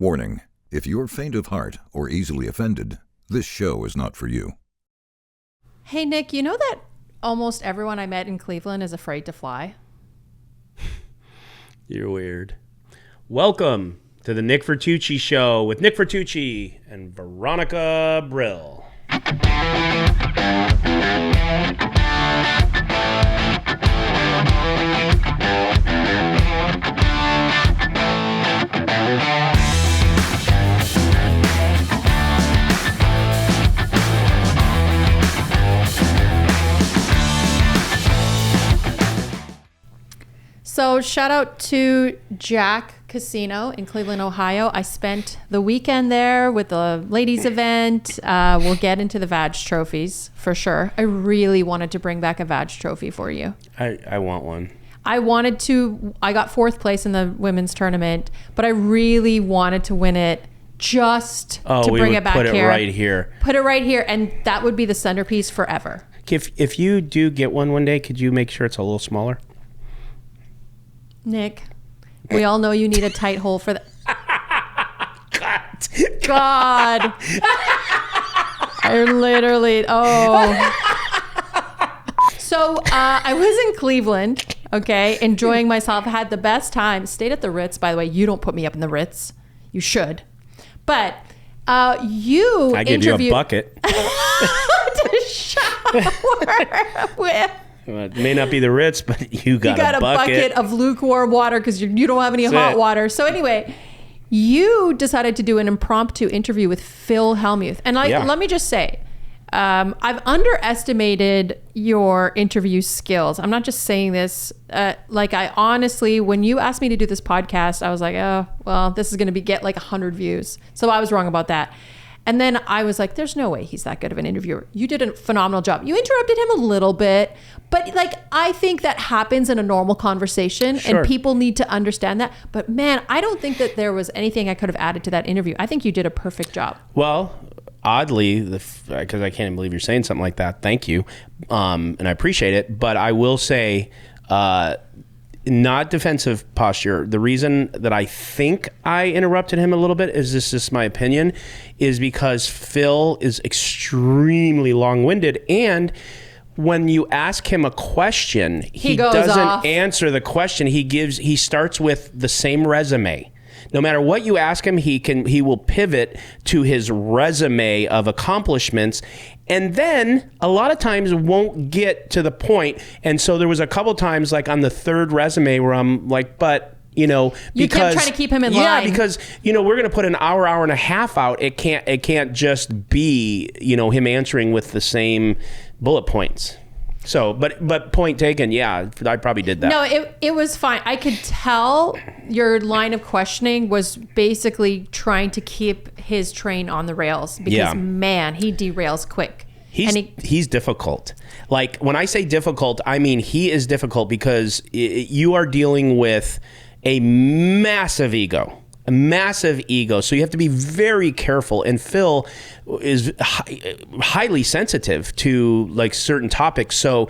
Warning, if you're faint of heart or easily offended, this show is not for you. Hey, Nick, you know that almost everyone I met in Cleveland is afraid to fly? You're weird. Welcome to the Nick Vertucci Show with Nick Vertucci and Veronica Brill. So shout out to Jack Casino in Cleveland, Ohio. I spent the weekend there with the ladies event. We'll get into the Vag trophies for sure. I really wanted to bring back a Vag trophy for you. I want one. I got fourth place in the women's tournament, but I really wanted to win it just to bring it back here. Put it right here. Put it right here, and that would be the centerpiece forever. If you do get one day, could you make sure it's a little smaller? Nick, we all know you need a tight hole for that. God. I literally, So I was in Cleveland, okay, enjoying myself. I had the best time. Stayed at the Ritz, by the way. You don't put me up in the Ritz. You should. But I give you a bucket. To shower with. It may not be the Ritz, but you got a bucket of lukewarm water because you don't have any hot water. So anyway, you decided to do an impromptu interview with Phil Hellmuth. And let me just say, I've underestimated your interview skills. I'm not just saying this. I honestly, when you asked me to do this podcast, I was like, oh, well, this is going to get like 100 views. So I was wrong about that. And then I was like, there's no way he's that good of an interviewer. You did a phenomenal job. You interrupted him a little bit, but I think that happens in a normal conversation. Sure. And people need to understand that. But man, I don't think that there was anything I could have added to that interview. I think you did a perfect job. Well, oddly, because I can't even believe you're saying something like that. Thank you. And I appreciate it. But I will say, not defensive posture. The reason that I think I interrupted him a little bit is this is my opinion, is because Phil is extremely long-winded, and when you ask him a question, he doesn't answer the question. He starts with the same resume. No matter what you ask him, he will pivot to his resume of accomplishments, and then a lot of times won't get to the point. And so there was a couple times, like on the third resume, where I'm like, but because you kept trying to keep him in line. Yeah, because we're going to put an hour and a half out. It can't just be him answering with the same bullet points. So, but point taken, yeah, I probably did that. No, it was fine. I could tell your line of questioning was basically trying to keep his train on the rails because, man, he derails quick. He's difficult. Like, when I say difficult, I mean he is difficult because you are dealing with a massive ego. So you have to be very careful. And Phil is highly sensitive to like certain topics. So,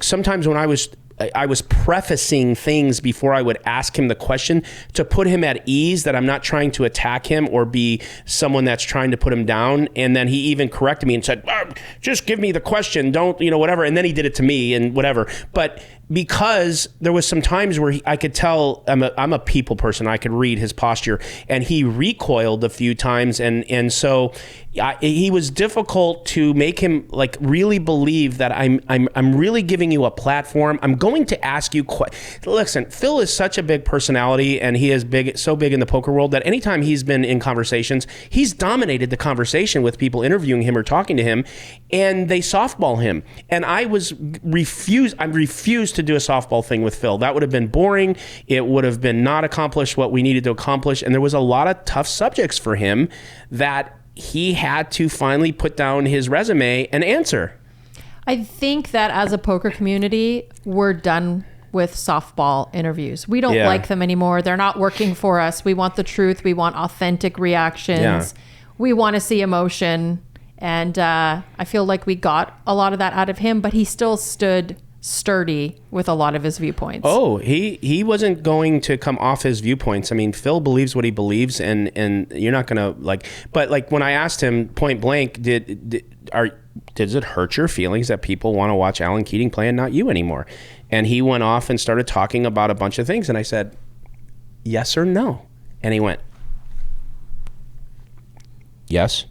sometimes when I was prefacing things before I would ask him the question to put him at ease, that I'm not trying to attack him or be someone that's trying to put him down. And then he even corrected me and said, just give me the question. Don't, whatever. And then he did it to me and whatever. But because there was some times where I could tell I'm a people person. I could read his posture, and he recoiled a few times. And so he was difficult to make him like really believe that I'm really giving you a platform. I'm going to ask you listen, Phil is such a big personality, and he is so big in the poker world that anytime he's been in conversations, he's dominated the conversation with people interviewing him or talking to him, and they softball him. And I refused to do a softball thing with Phil. That would have been boring. It would have been not accomplished what we needed to accomplish. And there was a lot of tough subjects for him that he had to finally put down his resume and answer. I think that as a poker community, we're done with softball interviews. We don't like them anymore. They're not working for us. We want the truth. We want authentic reactions. Yeah. We want to see emotion. And I feel like we got a lot of that out of him, but he still stood sturdy with a lot of his viewpoints. Oh, he wasn't going to come off his viewpoints. I mean, Phil believes what he believes, and you're not gonna but when I asked him point blank, does it hurt your feelings that people want to watch Alan Keating play and not you anymore? And he went off and started talking about a bunch of things, and I said, yes or no? And he went, yes,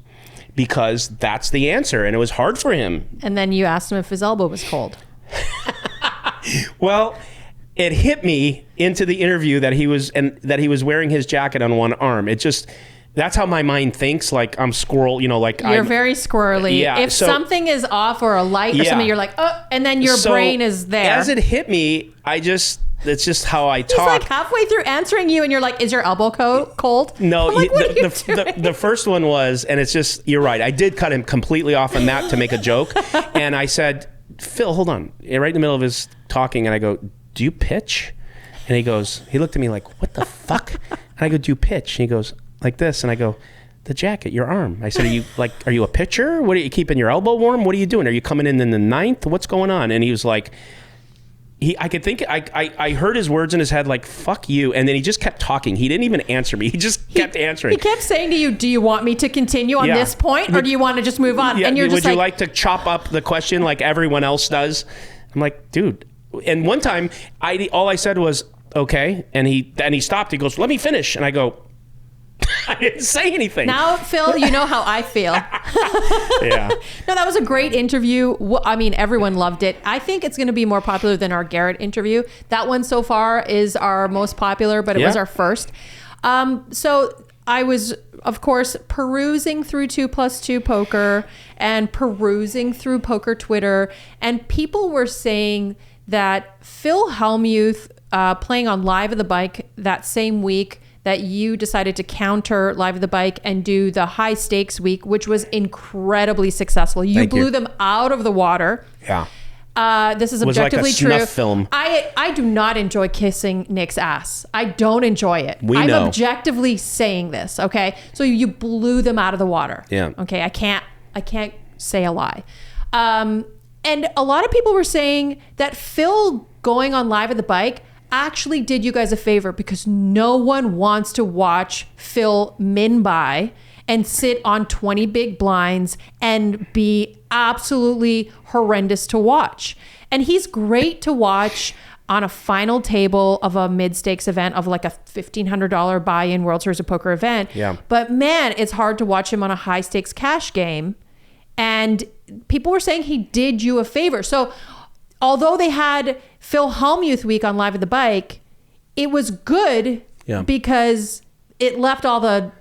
because that's the answer, and it was hard for him. And then you asked him if his elbow was cold. Well, it hit me into the interview that he was wearing his jacket on one arm. That's how my mind thinks. Like I'm squirrel, you're very squirrely. Yeah, if something is off or a light or something, you're like, oh, and then your brain is there. As it hit me, it's just how I talk. He's like halfway through answering you, and you're like, "Is your elbow cold?" No, like, the first one was, and it's just, you're right. I did cut him completely off on that to make a joke, and I said, "Phil, hold on." Right in the middle of his talking, and I go, "Do you pitch?" And he looked at me like, "What the fuck?" And I go, "Do you pitch?" And he goes like this, and I go, "The jacket, your arm." I said, "Are you a pitcher? What are you keeping your elbow warm? What are you doing? Are you coming in the ninth? What's going on?" And he was like. I heard his words in his head like, fuck you. And then he just kept talking. He didn't even answer me. He just kept answering. He kept saying to you, do you want me to continue on this point or do you want to just move on? Yeah, and you're just would you like to chop up the question like everyone else does? I'm like, dude. And one time, all I said was, okay. And he stopped. He goes, let me finish. And I go, I didn't say anything. Now, Phil, you know how I feel. Yeah. No, that was a great interview. I mean, everyone loved it. I think it's going to be more popular than our Garrett interview. That one so far is our most popular, but it was our first. So I was, of course, perusing through 2+2 Poker and perusing through Poker Twitter, and people were saying that Phil Hellmuth playing on Live at the Bike that same week that you decided to counter Live at the Bike and do the high stakes week, which was incredibly successful. You blew them out of the water. Yeah. This is objectively true. Snuff film. I do not enjoy kissing Nick's ass. I don't enjoy it. I'm objectively saying this. Okay. So you blew them out of the water. Yeah. Okay. I can't say a lie. And a lot of people were saying that Phil going on Live at the Bike actually did you guys a favor because no one wants to watch Phil min buy and sit on 20 big blinds and be absolutely horrendous to watch. And he's great to watch on a final table of a mid-stakes event of like a $1,500 buy-in World Series of Poker event. Yeah. But man, it's hard to watch him on a high-stakes cash game. And people were saying he did you a favor. So although they had Phil Hellmuth week on Live at the Bike, it was good because it left all the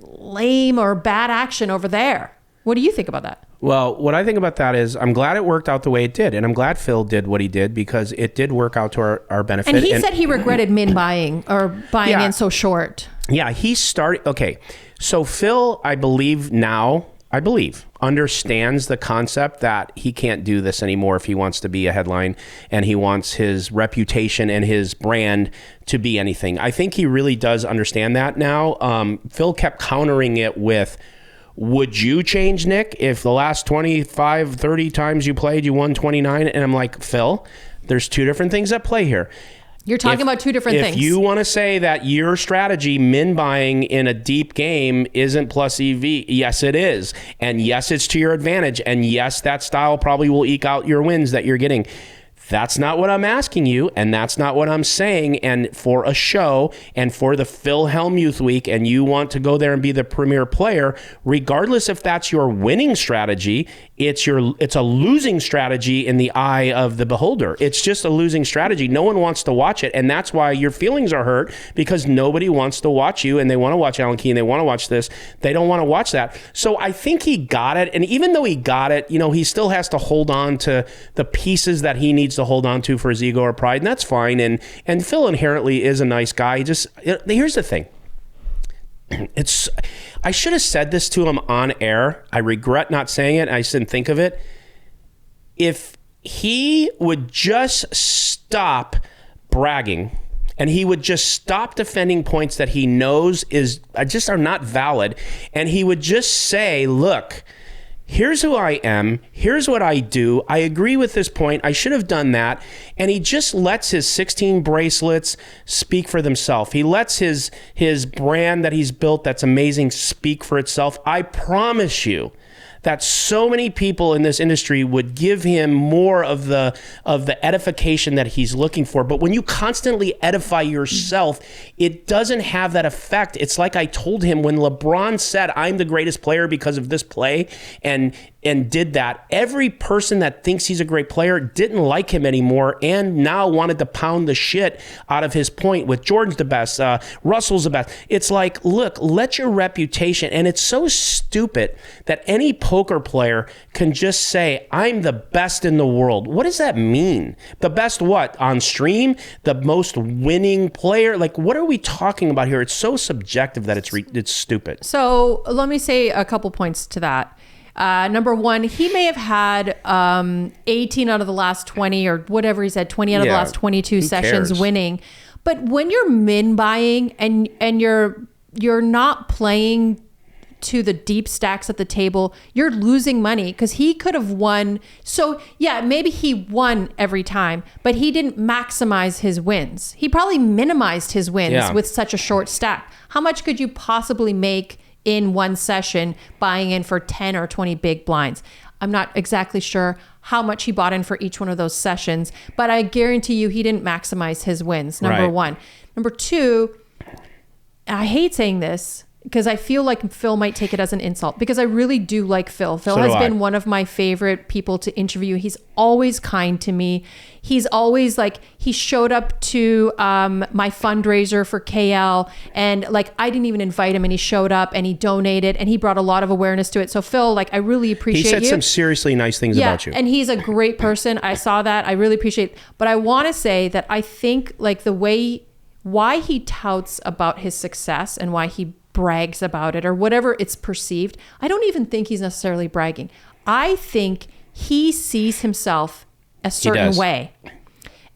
lame or bad action over there. What do you think about that? Well, what I think about that is I'm glad it worked out the way it did. And I'm glad Phil did what he did because it did work out to our benefit. And he said he regretted min buying or buying in so short. Yeah, he started. Okay. So Phil, I believe, understands the concept that he can't do this anymore if he wants to be a headline and he wants his reputation and his brand to be anything. I think he really does understand that now. Phil kept countering it with, would you change, Nick, if the last 25, 30 times you played, you won 29? And I'm like, Phil, there's two different things at play here. You're talking about two different things. If you want to say that your strategy, min buying in a deep game, isn't plus EV, yes, it is. And yes, it's to your advantage. And yes, that style probably will eke out your wins that you're getting. That's not what I'm asking you, and that's not what I'm saying. And for a show and for the Phil Hellmuth week, and you want to go there and be the premier player, regardless if that's your winning strategy, it's a losing strategy in the eye of the beholder. It's just a losing strategy. No one wants to watch it, and that's why your feelings are hurt, because nobody wants to watch you, and they want to watch Alan Key, and they want to watch this. They don't want to watch that. So I think he got it, and even though he got it, he still has to hold on to the pieces that he needs to hold on to for his ego or pride, and that's fine. And Phil inherently is a nice guy. Here's the thing. I should have said this to him on air. I regret not saying it. I just didn't think of it. If he would just stop bragging and he would just stop defending points that he knows are not valid, and he would just say, look, here's who I am, here's what I do, I agree with this point, I should have done that. And he just lets his 16 bracelets speak for themselves. He lets his brand that he's built that's amazing speak for itself. I promise you that so many people in this industry would give him more of the edification that he's looking for. But when you constantly edify yourself, it doesn't have that effect. It's like I told him when LeBron said, I'm the greatest player because of this play, and did that. Every person that thinks he's a great player didn't like him anymore and now wanted to pound the shit out of his point with Jordan's the best, Russell's the best. It's like, look, let your reputation, and it's so stupid that any poker player can just say, I'm the best in the world. What does that mean? The best what? On stream? The most winning player? Like, what are we talking about here? It's so subjective that it's stupid. So let me say a couple points to that. Number one, he may have had 18 out of the last 20 or whatever he said, 20 out of the last 22 sessions cares? Winning. But when you're min buying and you're not playing to the deep stacks at the table, you're losing money because he could have won. So yeah, maybe he won every time, but he didn't maximize his wins. He probably minimized his wins with such a short stack. How much could you possibly make in one session buying in for 10 or 20 big blinds? I'm not exactly sure how much he bought in for each one of those sessions, but I guarantee you he didn't maximize his wins, number one. Number two, I hate saying this because I feel like Phil might take it as an insult, because I really do like Phil. Phil has been one of my favorite people to interview. He's always kind to me. He's always like, he showed up to my fundraiser for KL, and like, I didn't even invite him, and he showed up and he donated and he brought a lot of awareness to it. So Phil, like, I really appreciate you. He said some seriously nice things about you. And he's a great person. I saw that. I really appreciate it. But I want to say that I think like why he touts about his success and why he brags about it or whatever it's perceived, I don't even think he's necessarily bragging. I think he sees himself a certain way,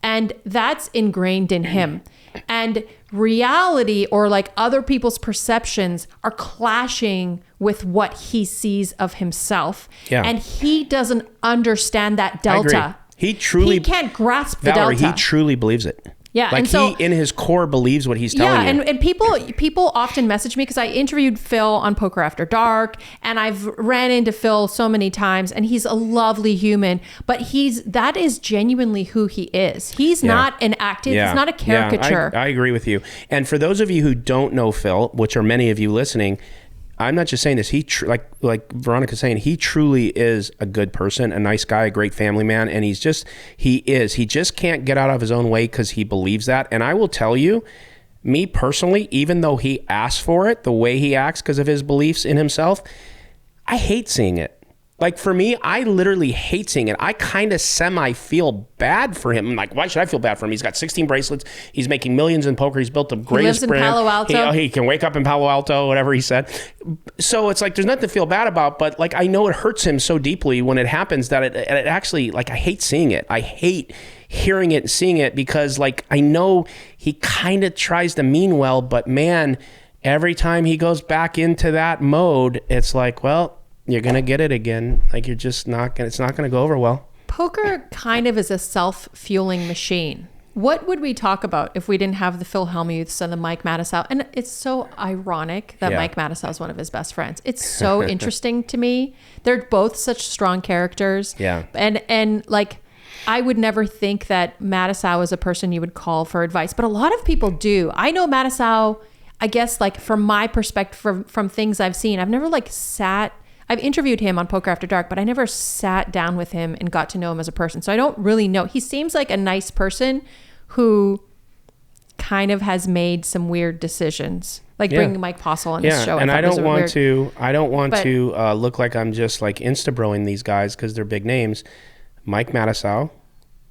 and that's ingrained in him. And reality, or like other people's perceptions, are clashing with what he sees of himself. And he doesn't understand that delta. He can't grasp the delta. He truly believes it. Yeah, like, and so, he in his core believes what he's telling you. And people often message me, because I interviewed Phil on Poker After Dark, and I've ran into Phil so many times, and he's a lovely human, but that is genuinely who he is. He's not an active, he's not a caricature. I agree with you. And for those of you who don't know Phil, which are many of you listening, I'm not just saying this. Like Veronica's saying, he truly is a good person, a nice guy, a great family man. And he just can't get out of his own way because he believes that. And I will tell you, me personally, even though he asks for it, the way he acts because of his beliefs in himself, I hate seeing it. Like, for me, I literally hate seeing it. I kind of feel bad for him. I'm like, why should I feel bad for him? He's got 16 bracelets. He's making millions in poker. He's built the greatest brand. He lives in Palo Alto. He can wake up in Palo Alto, whatever he said. So it's like, there's nothing to feel bad about, but like, I know it hurts him so deeply when it happens that it actually, like, I hate seeing it. I hate hearing it and seeing it, because like, I know he kind of tries to mean well, but man, every time he goes back into that mode, it's like, well, you're going to get it again. Like, you're just it's not going to go over well. Poker kind of is a self-fueling machine. What would we talk about if we didn't have the Phil Hellmuths and the Mike Matusow? And it's so ironic that Mike Matusow is one of his best friends. It's so interesting to me. They're both such strong characters. Yeah. And like, I would never think that Matusow is a person you would call for advice, but a lot of people do. I know Matusow, I guess, like, from my perspective, from things I've seen, I've never like I've interviewed him on Poker After Dark, but I never sat down with him and got to know him as a person. So I don't really know. He seems like a nice person who kind of has made some weird decisions, like bringing Mike Postle on his show. And I don't want to look like I'm just like Insta-broing these guys because they're big names. Mike Matusow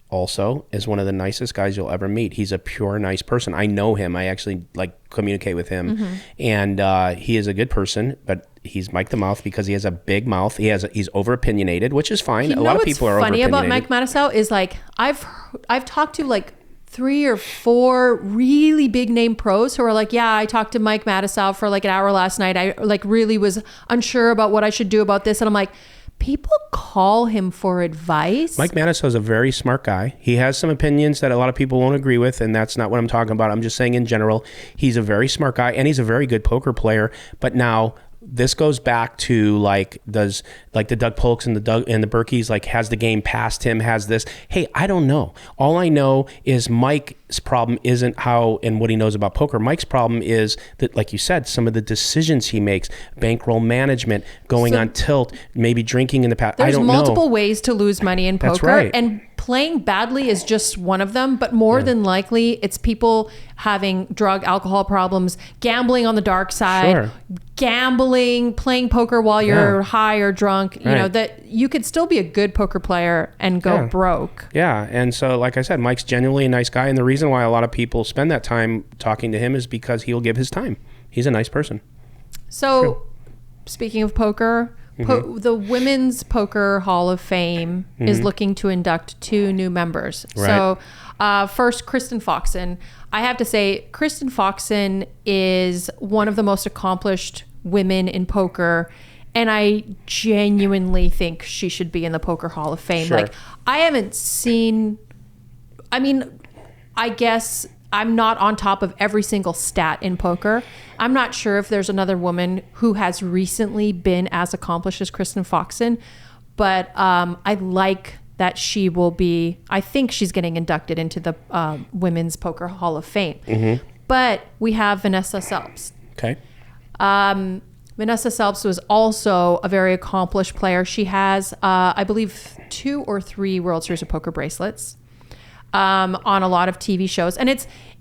also is one of the nicest guys you'll ever meet. He's a pure nice person. I know him. I actually like communicate with him, and he is a good person, but he's Mike the Mouth because he has a big mouth. He's over opinionated, which is fine. A lot of people are over opinionated. Funny about Mike Matusow is like, I've talked to like 3 or 4 really big name pros who are like, yeah, I talked to Mike Matusow for like an hour last night. I like really was unsure about what I should do about this. And I'm like, people call him for advice. Mike Matusow is a very smart guy. He has some opinions that a lot of people won't agree with, and that's not what I'm talking about. I'm just saying in general, he's a very smart guy, and he's a very good poker player. But now this goes back to does the Doug Polks and the Berkeys, has the game past him, has this. Hey, I don't know. All I know is Mike's problem isn't how and what he knows about poker. Mike's problem is that, like you said, some of the decisions he makes, bankroll management, going on tilt, maybe drinking in the past. I don't know. There's multiple ways to lose money in poker. That's right. And playing badly is just one of them, but more than likely it's people having drug, alcohol problems, gambling on the dark side, gambling, playing poker while you're high or drunk, you know, that you could still be a good poker player and go broke. Yeah. And so, like I said, Mike's genuinely a nice guy. And the reason why a lot of people spend that time talking to him is because he'll give his time. He's a nice person. So speaking of poker, the Women's Poker Hall of Fame is looking to induct 2 new members. Right. So first, Kristen Foxen. I have to say, Kristen Foxen is one of the most accomplished women in poker, and I genuinely think she should be in the Poker Hall of Fame. Sure. I haven't seen, I guess I'm not on top of every single stat in poker. I'm not sure if there's another woman who has recently been as accomplished as Kristen Foxen, but I like that she will be, I think she's getting inducted into the Women's Poker Hall of Fame. But we have Vanessa Selbst. Okay. Vanessa Selbst was also a very accomplished player. She has, I believe, 2 or 3 World Series of Poker bracelets on a lot of TV shows.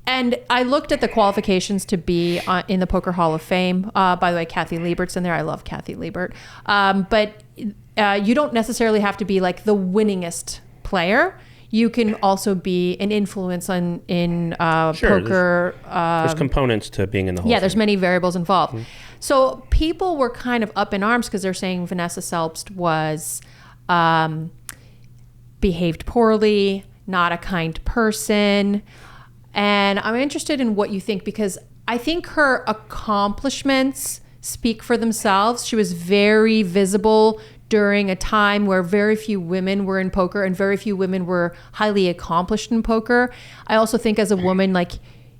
And I looked at the qualifications to be in the Poker Hall of Fame. By the way, Kathy Liebert's in there. I love Kathy Liebert. But you don't necessarily have to be like the winningest player. You can also be an influence in poker. There's components to being in the Hall of Fame. There's many variables involved. So people were kind of up in arms because they're saying Vanessa Selbst was behaved poorly, not a kind person. And I'm interested in what you think, because I think her accomplishments speak for themselves. She was very visible during a time where very few women were in poker and very few women were highly accomplished in poker. I also think as a woman,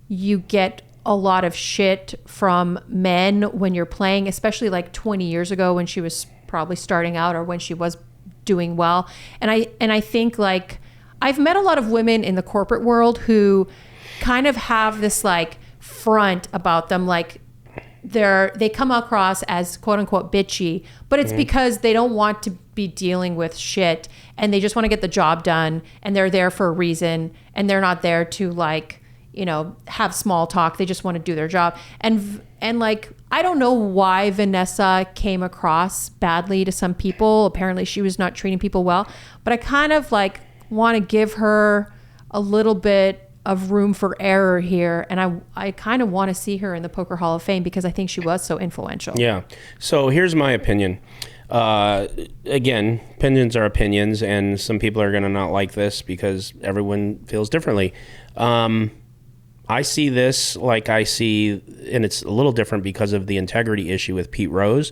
you get a lot of shit from men when you're playing, especially 20 years ago when she was probably starting out or when she was doing well. And I think I've met a lot of women in the corporate world who kind of have this front about them, they come across as quote unquote bitchy, but it's because they don't want to be dealing with shit and they just want to get the job done, and they're there for a reason, and they're not there to have small talk. They just want to do their job. And I don't know why Vanessa came across badly to some people. Apparently she was not treating people well, but I kind of want to give her a little bit of room for error here, and I kind of want to see her in the Poker Hall of Fame because I think she was so influential. Yeah. So here's my opinion. Again, opinions are opinions, and some people are going to not like this because everyone feels differently. I see this and it's a little different because of the integrity issue with Pete Rose.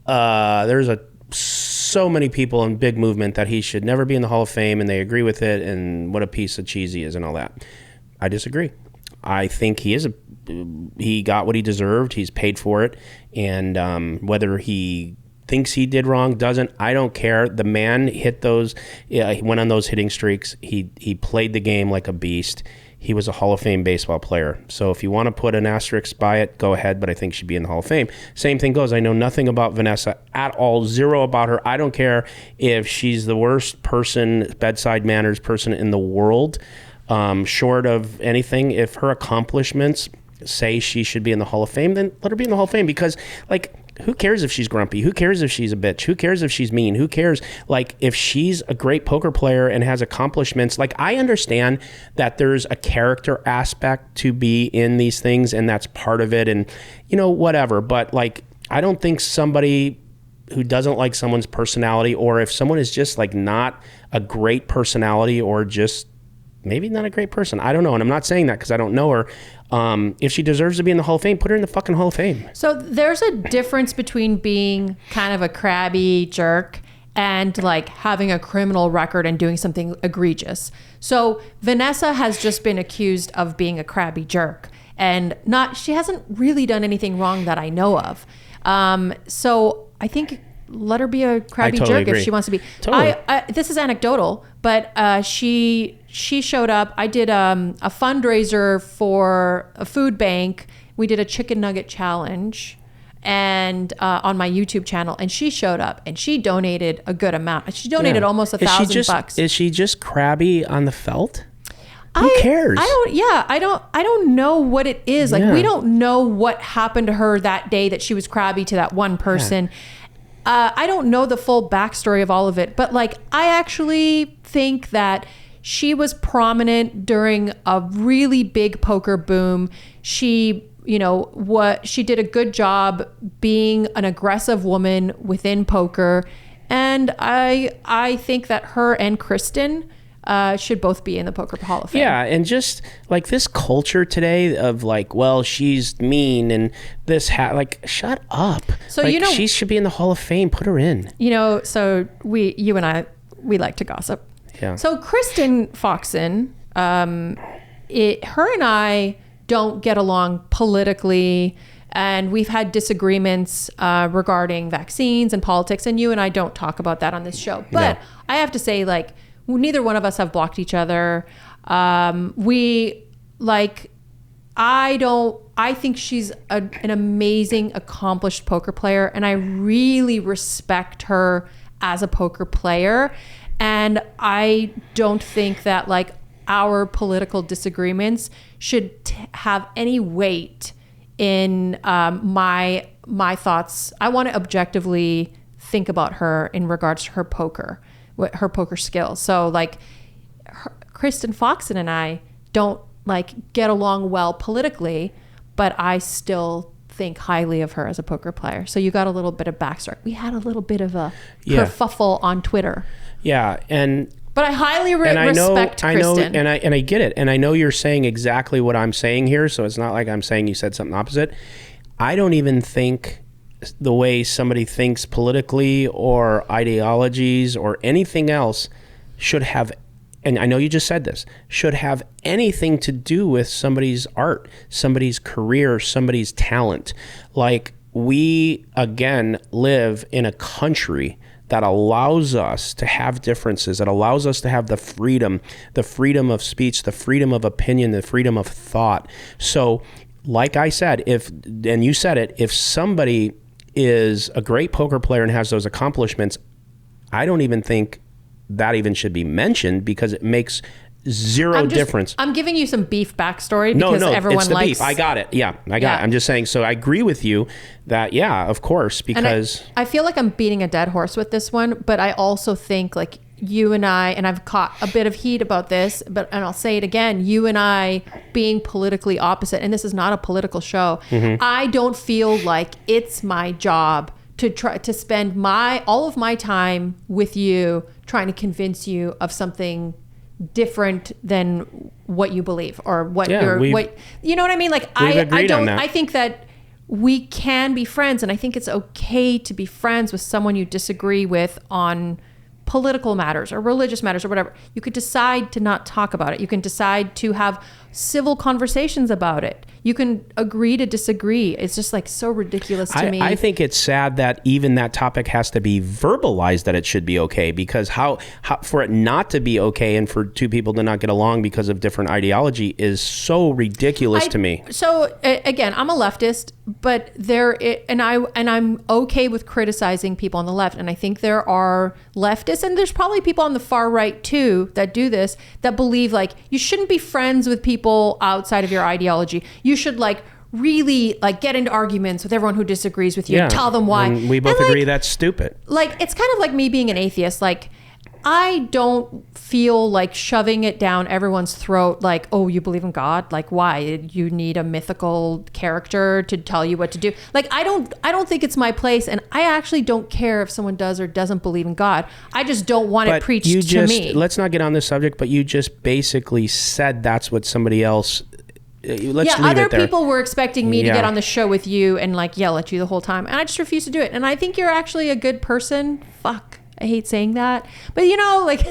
There's so many people in big movement that he should never be in the Hall of Fame, and they agree with it, and what a piece of cheese he is and all that. I disagree. I think he got what he deserved. He's paid for it. And whether he thinks he did wrong, doesn't, I don't care. The man hit those, he went on those hitting streaks. He played the game like a beast. He was a Hall of Fame baseball player. So if you want to put an asterisk by it, go ahead, but I think she'd be in the Hall of Fame. Same thing goes. I know nothing about Vanessa at all, zero about her. I don't care if she's the worst person, bedside manners person in the world, short of anything. If her accomplishments say she should be in the Hall of Fame, then let her be in the Hall of Fame, because who cares if she's grumpy? Who cares if she's a bitch? Who cares if she's mean? Who cares? If she's a great poker player and has accomplishments, I understand that there's a character aspect to be in these things, and that's part of it, and whatever. But I don't think somebody who doesn't like someone's personality, or if someone is just not a great personality or just maybe not a great person. I don't know. And I'm not saying that because I don't know her. If she deserves to be in the Hall of Fame, put her in the fucking Hall of Fame. So there's a difference between being kind of a crabby jerk and like having a criminal record and doing something egregious. So Vanessa has just been accused of being a crabby jerk, and she hasn't really done anything wrong that I know of. So I think let her be a crabby jerk if she wants to be. Totally. This is anecdotal, but she showed up. I did a fundraiser for a food bank. We did a chicken nugget challenge, and on my YouTube channel, and she showed up and she donated a good amount. She donated almost $1,000. Is she just crabby on the felt? Who cares? I don't know what it is. Like, we don't know what happened to her that day that she was crabby to that one person. Yeah. I don't know the full backstory of all of it, but like, I actually think that she was prominent during a really big poker boom. She did a good job being an aggressive woman within poker. And I think that her and Kristen should both be in the Poker Hall of Fame. Yeah, and just like this culture today of like, well, she's mean and this like, shut up. So like, she should be in the Hall of Fame. Put her in. So you and I, we like to gossip. Yeah. So Kristen Foxen, her and I don't get along politically, and we've had disagreements regarding vaccines and politics, and you and I don't talk about that on this show. But I have to say, like, neither one of us have blocked each other. I think she's an amazing, accomplished poker player, and I really respect her as a poker player. And I don't think that like our political disagreements should have any weight in my thoughts. I want to objectively think about her in regards to her poker skills. So like Kristen Foxen and I don't like get along well politically, but I still think highly of her as a poker player. So you got a little bit of backstory. We had a little bit of a kerfuffle on Twitter. Yeah, but I highly respect Kristen. And I get it. And I know you're saying exactly what I'm saying here, so it's not like I'm saying you said something opposite. I don't even think the way somebody thinks politically or ideologies or anything else should have, and I know you just said this, should have anything to do with somebody's art, somebody's career, somebody's talent. Like, we, again, live in a country that allows us to have differences, that allows us to have the freedom of speech, the freedom of opinion, the freedom of thought. So, like I said, and you said it, if somebody is a great poker player and has those accomplishments, I don't even think that even should be mentioned, because it makes zero difference. I'm giving you some beef backstory because everyone it's the likes beef. I got it. Yeah, I got it. I'm just saying, so I agree with you that, of course, because I feel like I'm beating a dead horse with this one, but I also think like you and I've caught a bit of heat about this, and I'll say it again, you and I being politically opposite, and this is not a political show. Mm-hmm. I don't feel like it's my job to try to spend all of my time with you trying to convince you of something different than what you believe or what you know what I mean? Like, I think that we can be friends, and I think it's okay to be friends with someone you disagree with on political matters or religious matters or whatever. You could decide to not talk about it. You can decide to have civil conversations about it. You can agree to disagree. It's just like so ridiculous to me. I think it's sad that even that topic has to be verbalized that it should be okay, because how for it not to be okay and for two people to not get along because of different ideology is so ridiculous to me. So again, I'm a leftist, but I'm okay with criticizing people on the left, and I think there are leftists, and there's probably people on the far right too that do this, that believe like you shouldn't be friends with people outside of your ideology. You should like really like get into arguments with everyone who disagrees with you and tell them why. And we both agree that's stupid. Like, it's kind of like me being an atheist. Like, I don't feel like shoving it down everyone's throat like, oh, you believe in God? Like, why? You need a mythical character to tell you what to do. Like, I don't think it's my place, and I actually don't care if someone does or doesn't believe in God. I just don't want it preached to me. Let's not get on this subject, but you just basically said that's what somebody else... Other people were expecting me to get on the show with you and like yell at you the whole time, and I just refused to do it. And I think you're actually a good person. Fuck, I hate saying that, but you know, like,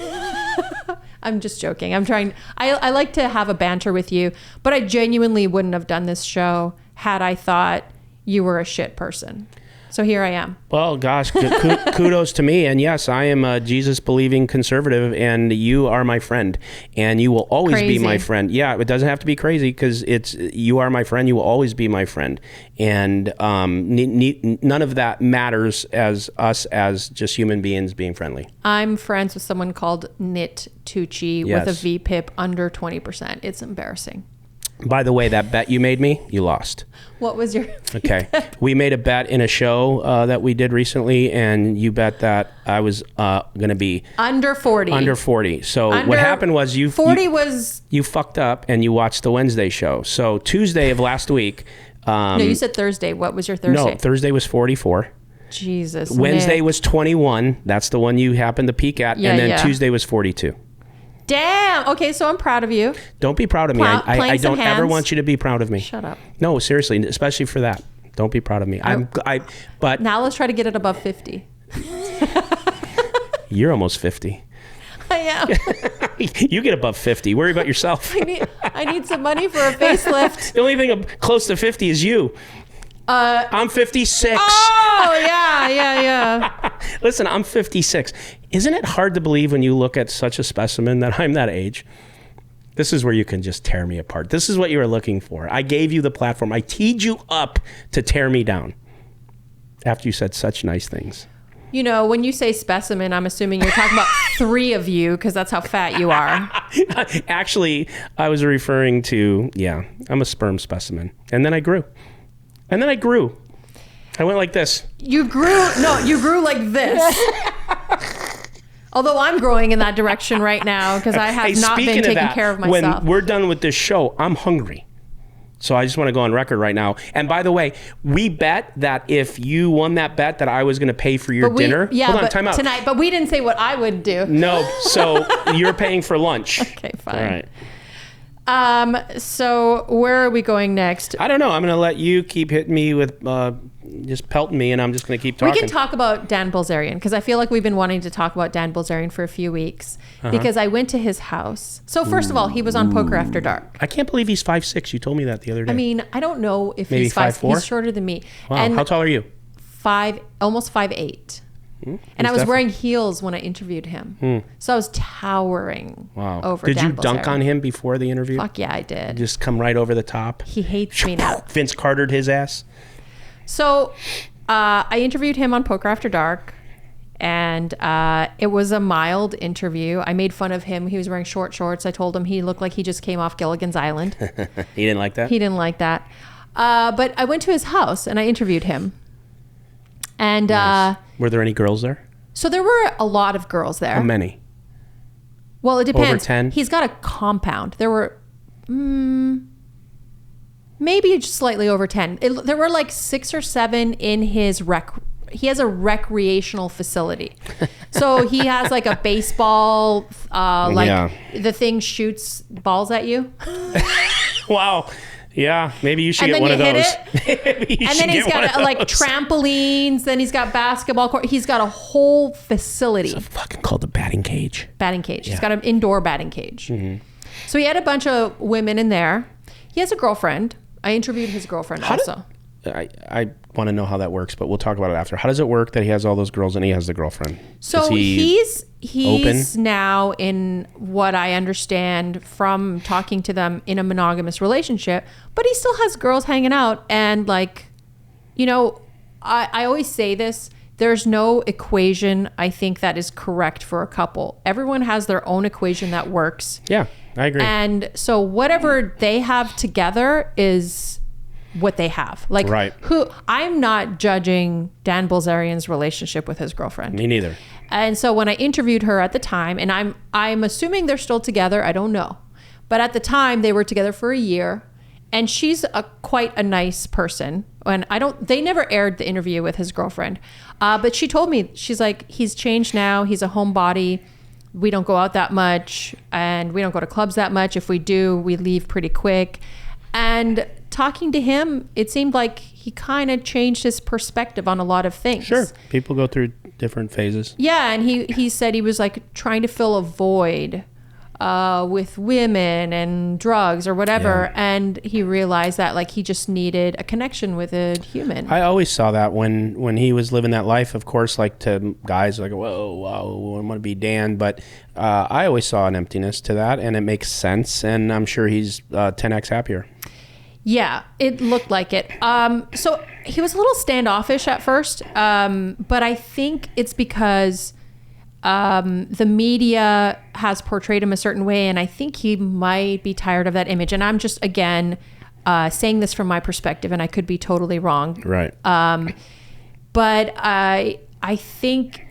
I'm just joking. I like to have a banter with you, but I genuinely wouldn't have done this show had I thought you were a shit person. So here I am. Well, gosh, kudos to me. And yes, I am a Jesus-believing conservative, and you are my friend, and you will always be my friend. Yeah, it doesn't have to be crazy, because you are my friend. You will always be my friend, and none of that matters as us as just human beings being friendly. I'm friends with someone called Vertucci with a VPIP under 20%. It's embarrassing. By the way, that bet you made me, you lost. What was your... Okay. We made a bet in a show that we did recently, and you bet that I was going to be... Under 40. Under 40. So what happened was you... 40 was... You fucked up, and you watched the Wednesday show. So Tuesday of last week... no, you said Thursday. What was your Thursday? No, Thursday was 44. Jesus. Wednesday Nick. was 21. That's the one you happened to peek at. And then Tuesday was 42. Damn. Okay, so I'm proud of you. Don't be proud of me. I don't ever want you to be proud of me. Shut up. No, seriously, especially for that. Don't be proud of me. But now let's try to get it above 50. You're almost 50. I am. You get above 50. Worry about yourself. I need some money for a facelift. The only thing close to 50 is you. I'm 56. Oh, yeah. Listen, I'm 56. Isn't it hard to believe when you look at such a specimen that I'm that age? This is where you can just tear me apart. This is what you were looking for. I gave you the platform. I teed you up to tear me down after you said such nice things. You know, when you say specimen, I'm assuming you're talking about 3 of you, because that's how fat you are. Actually, I was referring to, I'm a sperm specimen. And then I grew. I went like this. You grew like this. Although I'm growing in that direction right now, because I have not been taking care of myself. When we're done with this show, I'm hungry. So I just want to go on record right now. And by the way, we bet that if you won that bet that I was going to pay for your dinner. Yeah, Hold on, time out. Tonight. But we didn't say what I would do. No, so you're paying for lunch. Okay, fine. All right. So where are we going next? I don't know. I'm going to let you keep hitting me with just pelting me, and I'm just going to keep talking. We can talk about Dan Bilzerian, because I feel like we've been wanting to talk about Dan Bilzerian for a few weeks, because I went to his house. So first of all, he was on Poker After Dark. I can't believe he's 5'6". You told me that the other day. I mean, I don't know if maybe he's 5'4". He's shorter than me. Wow. And how tall are you? Almost 5'8". And I was wearing heels when I interviewed him. So I was towering over Did Dan you dunk Bilzerian. on him before the interview? Fuck yeah, I did. Just come right over the top? He hates me now. Vince Cartered his ass? So I interviewed him on Poker After Dark, and it was a mild interview. I made fun of him. He was wearing short shorts. I told him he looked like he just came off Gilligan's Island. He didn't like that? He didn't like that. But I went to his house and I interviewed him. And nice. Were there any girls there? So there were a lot of girls there. How many? Well, it depends. Over 10? He's got a compound. There were maybe just slightly over 10. There were like 6 or 7 in his he has a recreational facility. So he has like a baseball, the thing shoots balls at you. Wow. Yeah, maybe you should get one of those. And then he's got like trampolines. Then he's got basketball court. He's got a whole facility. It's fucking called a batting cage. Batting cage. Yeah. He's got an indoor batting cage. So he had a bunch of women in there. He has a girlfriend. I interviewed his girlfriend also. I want to know how that works, but we'll talk about it after. How does it work that he has all those girls and he has the girlfriend? So he's now, in what I understand from talking to them, in a monogamous relationship, but he still has girls hanging out. And like, you know, I always say this, there's no equation I think that is correct for a couple. Everyone has their own equation that works. Yeah, I agree. And so whatever they have together is what they have. Like, right. I'm not judging Dan Bilzerian's relationship with his girlfriend. Me neither. And so when I interviewed her at the time, and I'm assuming they're still together, I don't know. But at the time, they were together for a year, and she's quite a nice person. And they never aired the interview with his girlfriend. But she told me, she's like, he's changed now. He's a homebody. We don't go out that much, and we don't go to clubs that much. If we do, we leave pretty quick. And talking to him, it seemed like he kind of changed his perspective on a lot of things. Sure. People go through different phases. Yeah. And he said he was like trying to fill a void with women and drugs or whatever. Yeah. And he realized that like he just needed a connection with a human. I always saw that when he was living that life, of course, like to guys like, whoa, wow, I want to be Dan. But I always saw an emptiness to that, and it makes sense. And I'm sure he's 10x happier. Yeah, it looked like it. So he was a little standoffish at first, but I think it's because the media has portrayed him a certain way, and I think he might be tired of that image. And I'm just, again, saying this from my perspective, and I could be totally wrong. Right. But I think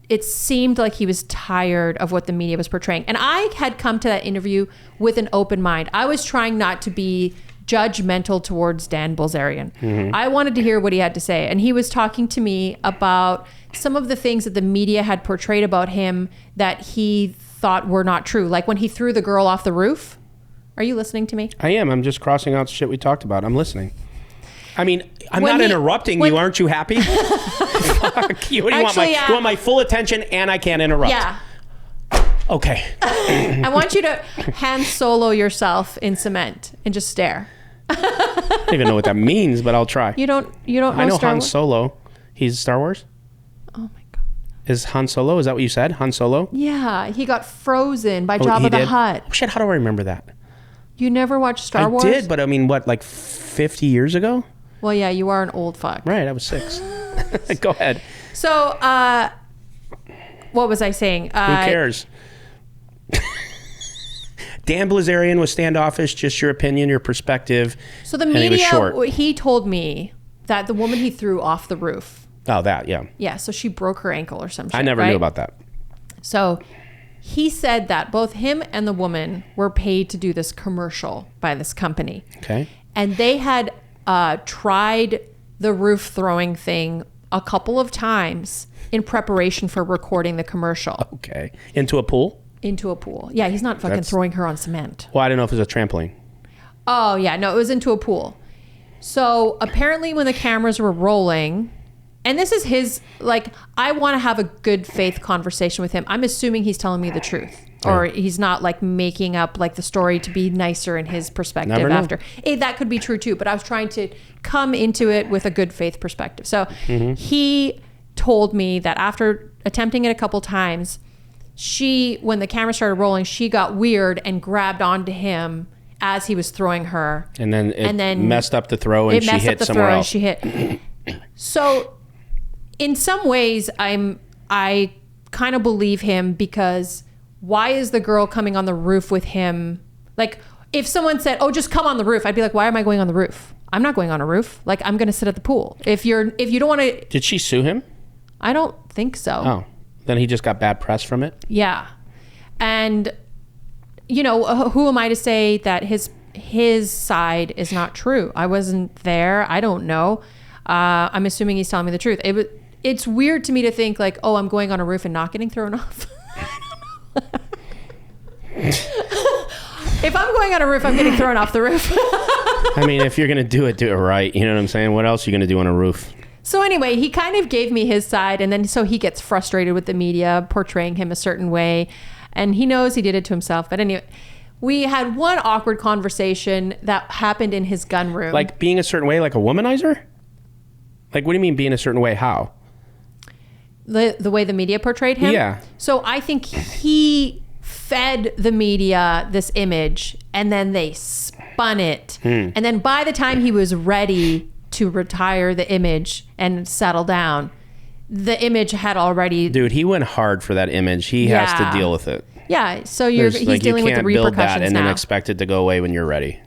it seemed like he was tired of what the media was portraying. And I had come to that interview with an open mind. I was trying not to be judgmental towards Dan Bilzerian. Mm-hmm. I wanted to hear what he had to say. And he was talking to me about some of the things that the media had portrayed about him that he thought were not true. Like when he threw the girl off the roof. Are you listening to me? I am. I'm just crossing out shit we talked about. I'm listening. I mean, I'm not interrupting you. Aren't you happy? Fuck you. What do you want? You want my full attention and I can't interrupt. Yeah. Okay. I want you to Han Solo yourself in cement and just stare. I don't even know what that means, but I'll try. You don't know I know Star Han Wars? Solo. He's Star Wars? Oh my God. Is Han Solo? Is that what you said? Han Solo? Yeah, he got frozen by Jabba the Hutt. Oh shit, how do I remember that? You never watched Star Wars? I did, but I mean, what, like 50 years ago? Well, yeah, you are an old fuck. Right, I was 6. Go ahead. So, what was I saying? Who cares? Dan Bilzerian was standoffish, just your opinion, your perspective. So the media, he told me that the woman he threw off the roof. Oh, that, yeah. Yeah, so she broke her ankle or some shit, I never knew about that. So he said that both him and the woman were paid to do this commercial by this company. Okay. And they had tried the roof throwing thing a couple of times in preparation for recording the commercial. Okay. Into a pool? Into a pool. Yeah, he's not fucking throwing her on cement. Well, I don't know if it was a trampoline. Oh, yeah. No, it was into a pool. So apparently when the cameras were rolling, and this is his, like, I want to have a good faith conversation with him. I'm assuming he's telling me the truth. Or he's not like making up like the story to be nicer in his perspective after. That could be true too, but I was trying to come into it with a good faith perspective. So he told me that after attempting it a couple times, when the camera started rolling, she got weird and grabbed onto him as he was throwing her. And then it messed up the throw and she hit somewhere else. She hit. So in some ways, I kind of believe him, because why is the girl coming on the roof with him? Like, if someone said, "Oh, just come on the roof," I'd be like, "Why am I going on the roof? I'm not going on a roof. Like, I'm going to sit at the pool." If you don't want to. Did she sue him? I don't think so. Oh, then he just got bad press from it. Yeah, and who am I to say that his side is not true? I wasn't there. I don't know. I'm assuming he's telling me the truth. It's weird to me to think like, oh, I'm going on a roof and not getting thrown off. If I'm going on a roof, I'm getting thrown off the roof. I mean, if you're going to do it right. You know what I'm saying? What else are you going to do on a roof? So anyway, he kind of gave me his side, and then so he gets frustrated with the media portraying him a certain way, and he knows he did it to himself. But anyway, we had one awkward conversation that happened in his gun room. Like being a certain way, like a womanizer? Like, what do you mean being a certain way? How? The way the media portrayed him? Yeah. So I think he fed the media this image, and then they spun it. And then by the time he was ready to retire the image and settle down, the image had already... Dude, he went hard for that image. He has to deal with it. Yeah, so he's dealing with the repercussions now. You can't build that and then expect it to go away when you're ready.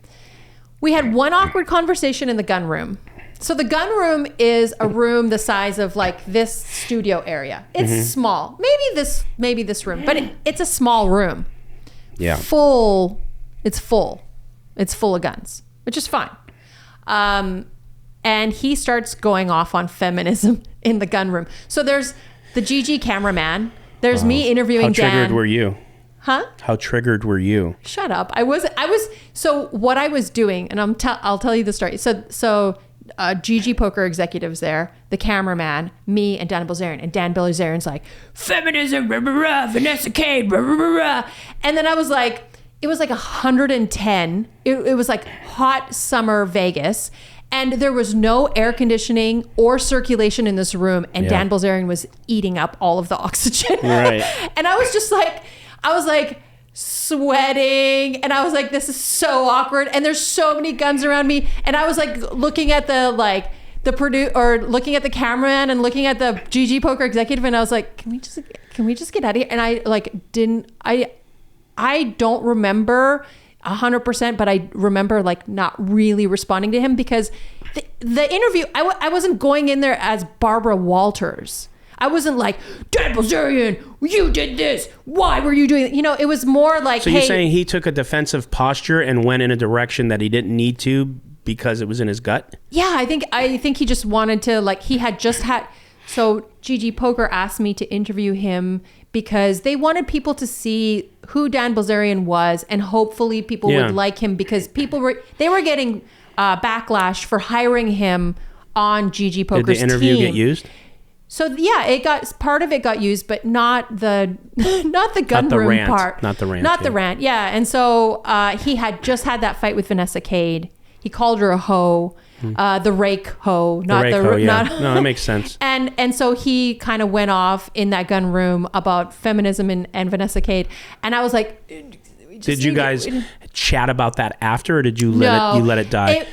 We had one awkward conversation in the gun room. So the gun room is a room the size of like this studio area. It's small. Maybe this room, but it's a small room. Yeah. It's full. It's full of guns, which is fine. And he starts going off on feminism in the gun room. So there's the GG cameraman. There's me interviewing Dan. How triggered were you? Huh? How triggered were you? Shut up. I was. So what I was doing, and I'll tell you the story. So GG Poker executives there, the cameraman, me, and Dan Bilzerian. And Dan Bilzerian's like, feminism, rah, rah, rah, Vanessa Cade, rah, rah, rah, rah. And then I was like, it was like 110. It was like hot summer Vegas. And there was no air conditioning or circulation in this room. And Dan Bilzerian was eating up all of the oxygen. Right. And I was just like, sweating. And I was like, this is so awkward. And there's so many guns around me. And I was like looking at looking at the cameraman and looking at the GG Poker executive. And I was like, can we just get out of here? And I don't remember 100%, but I remember like not really responding to him because the interview, I wasn't going in there as Barbara Walters. I wasn't like, Dan Bilzerian, you did this. Why were you doing it? You know, it was more like, so you're saying he took a defensive posture and went in a direction that he didn't need to because it was in his gut? Yeah, I think he just wanted to, like, he had just had, so GG Poker asked me to interview him because they wanted people to see who Dan Bilzerian was, and hopefully people would like him because they were getting backlash for hiring him on GG Poker's team. Did the interview get used? So yeah, part of it got used, but not the gun room part. Not the rant. Not the rant. Yeah. And so he had just had that fight with Vanessa Cade. He called her a hoe, the rake hoe, not the rake hoe. No, that makes sense. And so he kind of went off in that gun room about feminism and Vanessa Cade, and I was like, did you guys chat about that after, or did you let it die?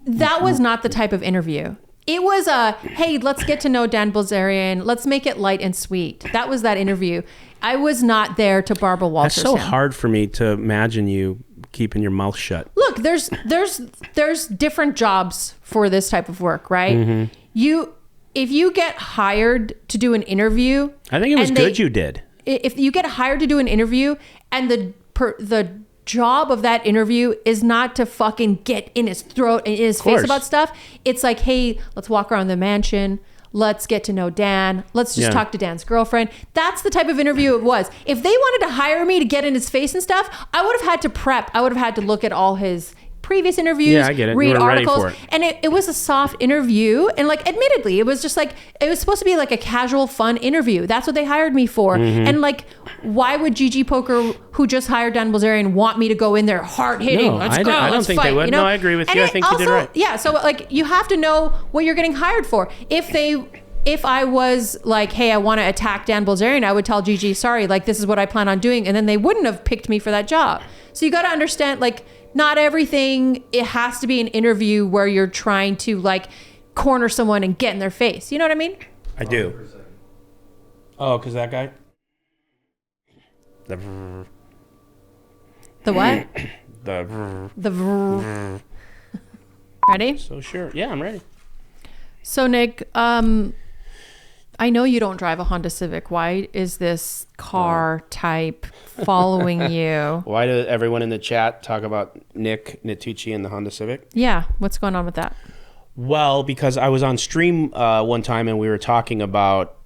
That was not the type of interview. It was hey, let's get to know Dan Bilzerian. Let's make it light and sweet. That was that interview. I was not there to Barbara Walters. That's so hard for me to imagine you keeping your mouth shut. Look, there's different jobs for this type of work, right? Mm-hmm. If you get hired to do an interview, I think it was good you did. If you get hired to do an interview and the job of that interview is not to fucking get in his throat and in his face about stuff. It's like, hey, let's walk around the mansion. Let's get to know Dan. Let's just talk to Dan's girlfriend. That's the type of interview it was. If they wanted to hire me to get in his face and stuff, I would have had to prep. I would have had to look at all his previous interviews, yeah, I get it. read articles. Ready for it. And it was a soft interview. And like, admittedly, it was just like, it was supposed to be like a casual, fun interview. That's what they hired me for. Mm-hmm. And like, why would GG Poker, who just hired Dan Bilzerian, want me to go in there hard hitting? No, I don't think they would. You know? No, I agree with you. I think you did right. Yeah. So like, you have to know what you're getting hired for. If I was like, hey, I want to attack Dan Bilzerian, I would tell GG, sorry, like this is what I plan on doing. And then they wouldn't have picked me for that job. So you got to understand, like, not everything, it has to be an interview where you're trying to like corner someone and get in their face. You know what I mean? I do. Oh, because that guy? The what? The Ready? So sure. Yeah, I'm ready. So Nick, I know you don't drive a Honda Civic. Why is this car type following you? Why does everyone in the chat talk about Nick Vertucci and the Honda Civic? Yeah. What's going on with that? Well, because I was on stream one time and we were talking about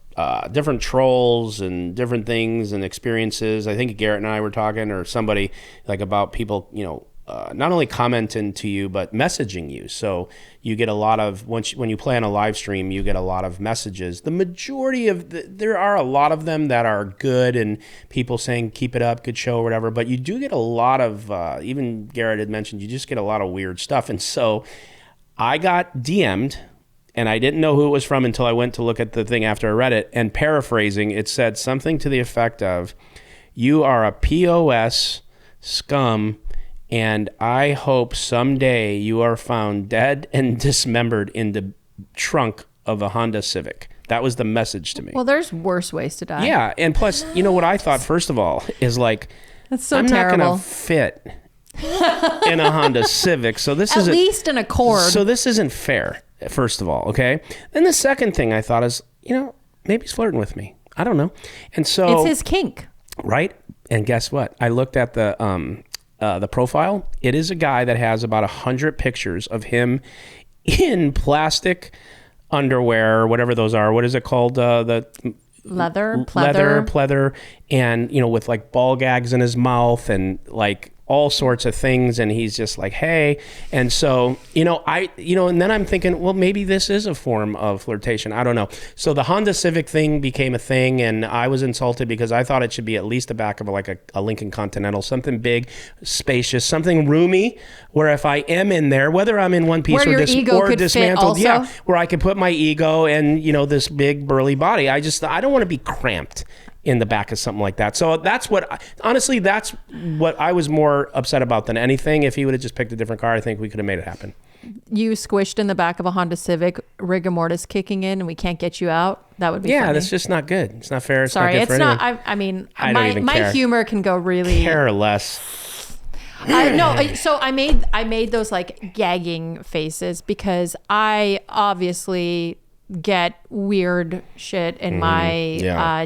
different trolls and different things and experiences. I think Garrett and I were talking, or somebody, like, about people, you know, not only commenting to you, but messaging you. So you get a lot of, when you play on a live stream, you get a lot of messages. The majority of there are a lot of them that are good and people saying, keep it up, good show or whatever. But you do get a lot of, even Garrett had mentioned, you just get a lot of weird stuff. And so I got DM'd, and I didn't know who it was from until I went to look at the thing after I read it. And paraphrasing, it said something to the effect of, you are a POS scum, and I hope someday you are found dead and dismembered in the trunk of a Honda Civic. That was the message to me. Well, there's worse ways to die. Yeah, and plus, you know what I thought, first of all, is like, that's so I'm terrible. not going to fit in a Honda Civic. So this is at least an Accord. So this isn't fair, first of all, okay? Then the second thing I thought is, maybe he's flirting with me. I don't know. And so it's his kink. Right? And guess what? I looked at the profile. It is a guy that has about 100 pictures of him in plastic underwear, whatever those are. What is it called? The pleather, and with like ball gags in his mouth and like all sorts of things, and he's just like, hey. And so and then I'm thinking, well, maybe this is a form of flirtation. I don't know. So the Honda Civic thing became a thing, and I was insulted because I thought it should be at least the back of a Lincoln Continental, something big, spacious, something roomy, where if I am in there, whether I'm in one piece where or ego could dismantled, fit also. where I could put my ego and this big burly body. I don't want to be cramped in the back of something like that. So that's what I was more upset about than anything. If he would have just picked a different car, I think we could have made it happen. You squished in the back of a Honda Civic, rigor mortis kicking in, and we can't get you out. That would be funny. That's just not good. It's not fair. Sorry, it's not good for anyone. I don't even my care. humor can go really care less. So I made those like gagging faces because I obviously get weird shit in my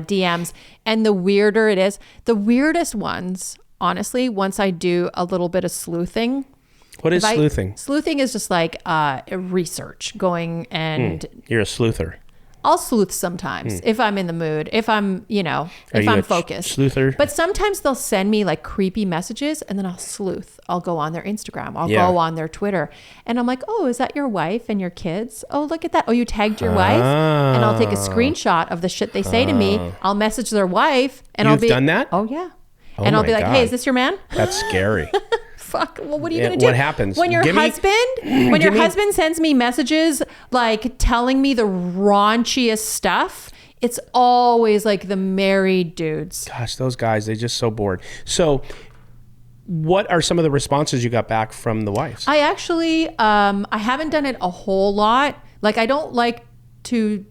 DMs, and the weirder it is, the weirdest ones, honestly, once I do a little bit of sleuthing. What is sleuthing? Sleuthing is just like research, going and you're a sleuther. I'll sleuth sometimes if I'm in the mood, if I'm, if I'm focused. Sleuther? But sometimes they'll send me like creepy messages, and then I'll sleuth. I'll go on their Instagram. I'll go on their Twitter. And I'm like, oh, is that your wife and your kids? Oh, look at that. Oh, you tagged your wife? And I'll take a screenshot of the shit they say to me. I'll message their wife and I'll be... You've done that? Oh, yeah. And I'll be like, hey, is this your man? That's scary. Fuck. Well, what are you going to do? What happens? When your husband sends me messages like telling me the raunchiest stuff, it's always like the married dudes. Gosh, those guys, they're just so bored. So what are some of the responses you got back from the wives? I actually, I haven't done it a whole lot. Like, I don't like to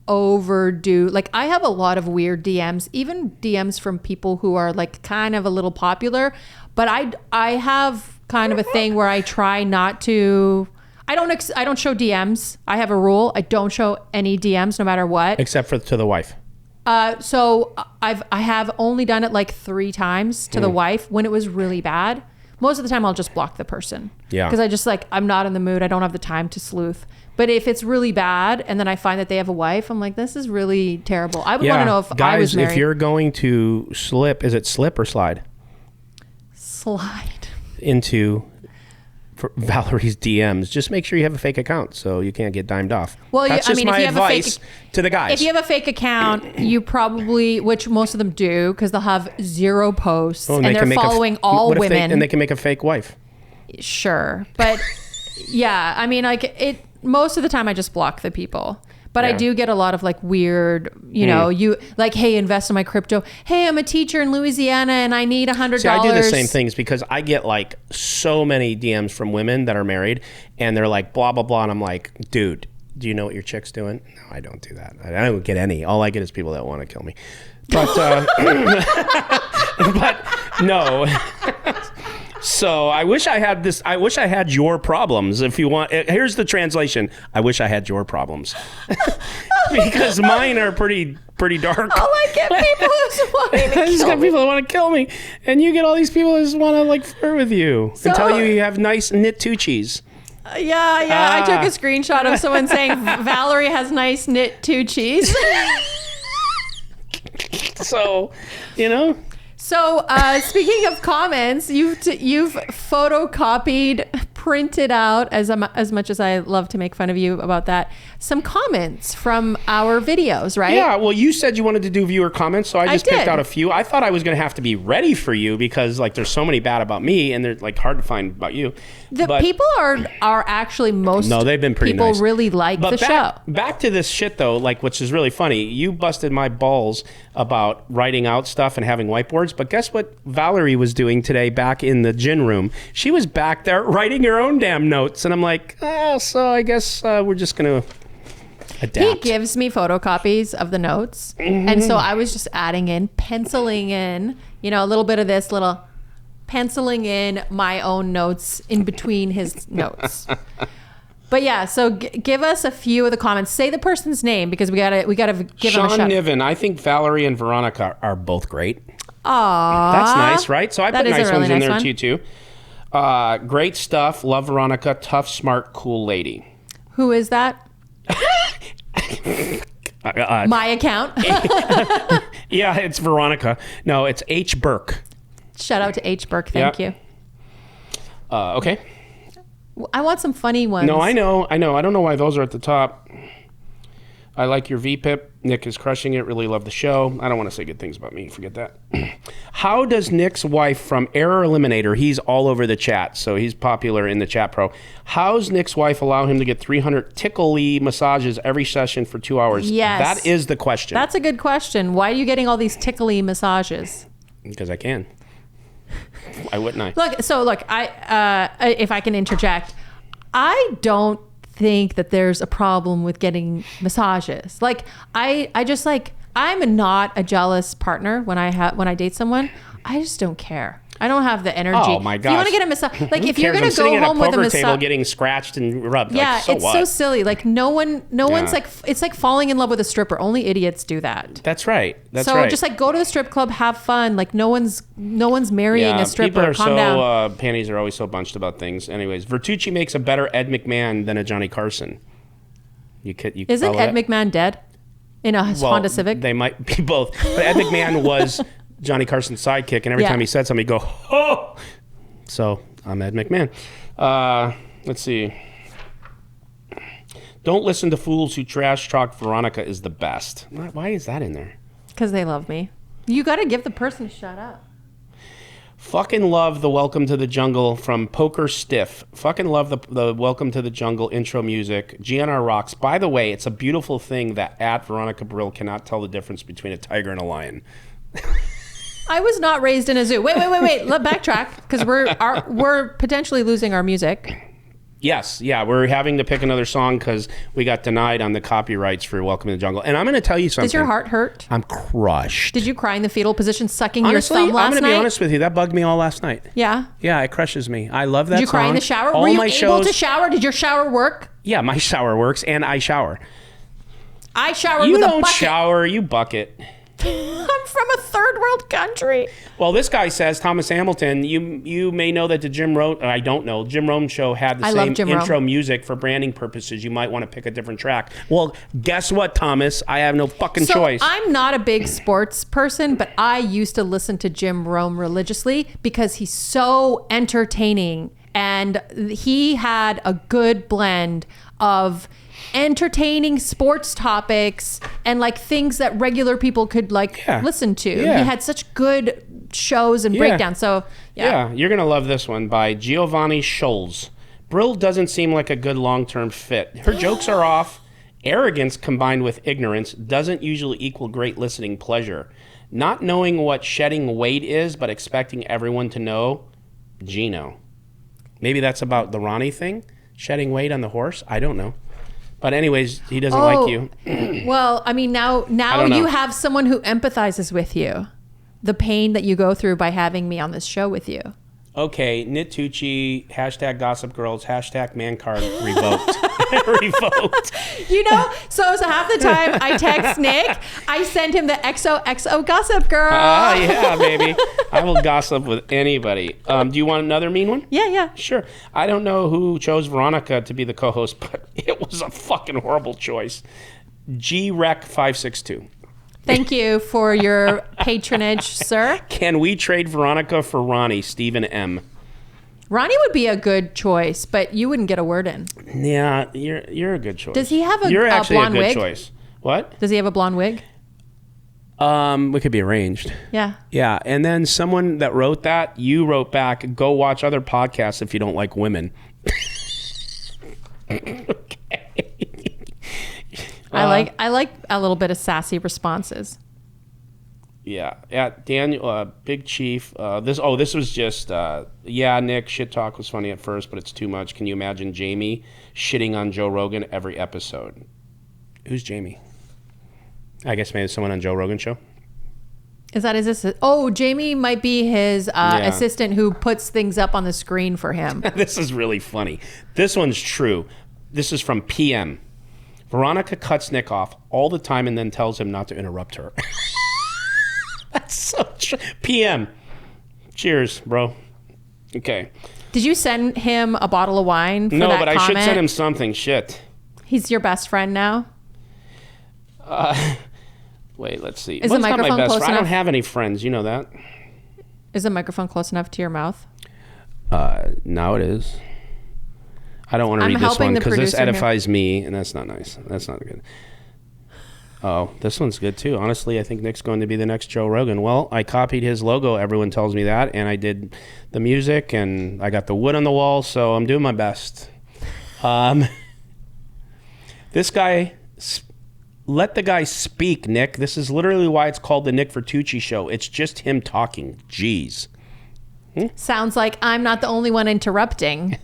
overdo, like I have a lot of weird DMs, even DMs from people who are like kind of a little popular, but I have kind of a thing where I try not to, I don't show DMs. I have a rule. I don't show any DMs no matter what. Except for to the wife. So I have only done it like 3 times to the wife when it was really bad. Most of the time I'll just block the person. Yeah. Because I just I'm not in the mood. I don't have the time to sleuth. But if it's really bad and then I find that they have a wife, I'm like, this is really terrible. I would want to know if I was married. Guys, if you're going to slip, is it slip or slide? Slide. Into Valerie's DMs. Just make sure you have a fake account so you can't get dimed off. Well, that's just my advice to the guys. If you have a fake account, you probably, which most of them do, because they'll have 0 posts and they're following all women. And they can make a fake wife. Sure. But yeah, I mean, most of the time I just block the people. But I do get a lot of like weird, you like, hey, invest in my crypto. Hey, I'm a teacher in Louisiana and I need $100. See, I do the same things because I get like so many DMs from women that are married and they're like, blah, blah, blah. And I'm like, dude, do you know what your chick's doing? No, I don't do that. I don't get any. All I get is people that want to kill me. But, but no. So I wish I had this. I wish I had your problems. If you want, here's the translation. I wish I had your problems because mine are pretty dark. Oh, I get people who want to kill me. I just got people that want to kill me, and you get all these people that just want to like flirt with you and tell you have nice knit tuchies. Yeah. I took a screenshot of someone saying Valerie has nice knit tuchies. So, So speaking of comments, you've photocopied, printed out, as much as I love to make fun of you about that, some comments from our videos, right? Yeah, well, you said you wanted to do viewer comments, so I just picked out a few. I thought I was going to have to be ready for you because like there's so many bad about me and they're like hard to find about you. People are actually they've been pretty nice. People really like the show. Back to this shit though, like which is really funny. You busted my balls about writing out stuff and having whiteboards, but guess what Valerie was doing today back in the gin room? She was back there writing her own damn notes, and I'm like, so I guess we're just gonna adapt. He gives me photocopies of the notes, and so I was just adding in, penciling in, a little bit of this, little penciling in my own notes in between his notes. But yeah, so give us a few of the comments. Say the person's name because we gotta give them a shout. Sean Niven. I think Valerie and Veronica are both great. Aww. That's nice, right? So I put nice ones in there too. Great stuff. Love Veronica. Tough, smart, cool lady. Who is that? My account. Yeah, it's Veronica. No, it's H. Burke. Shout out to H. Burke. Thank you. Okay. I want some funny ones. No, I know. I don't know why those are at the top. I like your VPIP. Nick is crushing it. Really love the show. I don't want to say good things about me. Forget that. How does Nick's wife from Error Eliminator, he's all over the chat, so he's popular in the chat pro. How's Nick's wife allow him to get 300 tickly massages every session for 2 hours? Yes. That is the question. That's a good question. Why are you getting all these tickly massages? Because I can. Why wouldn't I? Look, I if I can interject, I don't think that there's a problem with getting massages. Like I just like, I'm not a jealous partner when I date someone. I just don't care. I don't have the energy. Oh my gosh. If you want to get a massage, like if you're going to go home with a massage, table getting scratched and rubbed. Yeah, like, so it's what? so silly. Like no one's like, it's like falling in love with a stripper. Only idiots do that. That's right. So just like go to the strip club, have fun. Like no one's marrying a stripper. People are Calm down. Panties are always so bunched about things. Anyways, Vertucci makes a better Ed McMahon than a Johnny Carson. Isn't Ed McMahon dead in a Honda Civic? They might be both. But Ed McMahon was Johnny Carson's sidekick, and every time he said something, he'd go, oh! So, I'm Ed McMahon. Let's see. Don't listen to fools who trash talk Veronica is the best. Why is that in there? Because they love me. You got to give the person a shout out. Fucking love the Welcome to the Jungle from Poker Stiff. Fucking love the Welcome to the Jungle intro music. GNR rocks. By the way, it's a beautiful thing that at Veronica Brill cannot tell the difference between a tiger and a lion. I was not raised in a zoo. Wait. Let's backtrack because we're potentially losing our music. Yes, yeah, we're having to pick another song because we got denied on the copyrights for Welcome to the Jungle. And I'm going to tell you something. Does your heart hurt? I'm crushed. Did you cry in the fetal position sucking your thumb last night? I'm going to be honest with you. That bugged me all last night. Yeah? Yeah, it crushes me. I love that song. Did you cry in the shower? Were you able to shower? Did your shower work? Yeah, my shower works, and I shower. I shower with a bucket. You don't shower, you bucket. I'm from a third world country. Well, this guy says, Thomas Hamilton, you may know that the Jim Rome show had the same intro music for branding purposes. You might want to pick a different track. Well, guess what, Thomas? I have no fucking choice. I'm not a big sports person, but I used to listen to Jim Rome religiously because he's so entertaining. And he had a good blend of entertaining sports topics and like things that regular people could listen to. Yeah. He had such good shows and breakdowns. So you're gonna love this one by Giovanni Scholes. Brill doesn't seem like a good long-term fit. Her jokes are off. Arrogance combined with ignorance doesn't usually equal great listening pleasure. Not knowing what shedding weight is, but expecting everyone to know. Gino. Maybe that's about the Ronnie thing? Shedding weight on the horse? I don't know. But anyways, he doesn't like you. Well, I mean, now you have someone who empathizes with you. The pain that you go through by having me on this show with you. Okay, Nitucci, hashtag Gossip Girls, hashtag man card revoked. Revoked. So half the time I text Nick, I send him the XOXO Gossip Girl. Yeah, baby. I will gossip with anybody. Do you want another mean one? Yeah. Sure. I don't know who chose Veronica to be the co-host, but it was a fucking horrible choice. GREC562. Thank you for your patronage, sir. Can we trade Veronica for Ronnie? Stephen M. Ronnie would be a good choice, but you wouldn't get a word in. Yeah, you're a good choice. Does he have a blonde wig? You're actually a good choice. What? Does he have a blonde wig? We could be arranged. Yeah. Yeah, and then someone that wrote that, you wrote back, go watch other podcasts if you don't like women. Okay. I like a little bit of sassy responses. Yeah, at Daniel, Big Chief. This was just Nick. Shit talk was funny at first, but it's too much. Can you imagine Jamie shitting on Joe Rogan every episode? Who's Jamie? I guess maybe someone on Joe Rogan's show. Is that his assistant? Oh, Jamie might be his assistant who puts things up on the screen for him. This is really funny. This one's true. This is from PM. Veronica cuts Nick off all the time and then tells him not to interrupt her. That's so true. PM. Cheers, bro. Okay. Did you send him a bottle of wine for that comment? No, but I should send him something. Shit. He's your best friend now? Wait, let's see. Is the microphone not my best close friend. enough? I don't have any friends. You know that. Is the microphone close enough to your mouth? Now it is. I don't want to read this one because this edifies me, and that's not nice. That's not good. Oh, this one's good too. Honestly, I think Nick's going to be the next Joe Rogan. Well, I copied his logo. Everyone tells me that, and I did the music, and I got the wood on the wall, so I'm doing my best. This guy, let the guy speak, Nick. This is literally why it's called the Nick Vertucci Show. It's just him talking. Jeez. Sounds like I'm not the only one interrupting.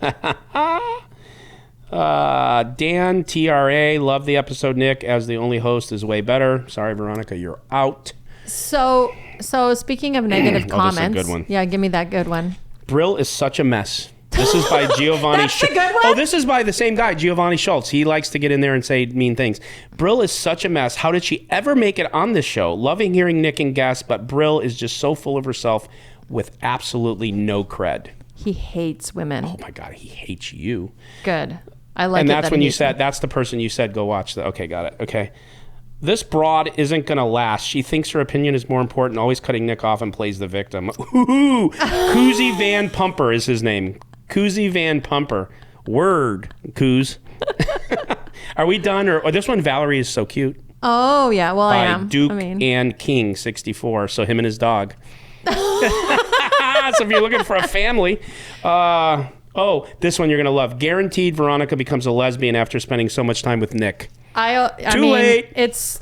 Dan TRA, love the episode. Nick as the only host is way better. Sorry, Veronica, you're out. So speaking of negative comments, this is a good one. Yeah, give me that good one. Brill is such a mess. This is by Giovanni. That's the good one? Oh, this is by the same guy, Giovanni Schultz. He likes to get in there and say mean things. Brill is such a mess. How did she ever make it on this show? Loving hearing Nick and guests, but Brill is just so full of herself with absolutely no cred. He hates women. Oh my God, he hates you. Good. I like it. And that's when you said, that's the person you said, go watch that. Okay, got it. Okay. This broad isn't going to last. She thinks her opinion is more important, always cutting Nick off and plays the victim. Ooh, Koozie Van Pumper is his name. Koozie Van Pumper. Word, Coos. Are we done? Or this one, Valerie, is so cute. Oh, yeah. Well, I am. Duke and King, 64. So him and his dog. So if you're looking for a family. Oh, this one you're going to love. Guaranteed Veronica becomes a lesbian after spending so much time with Nick. I Too mean, late. It's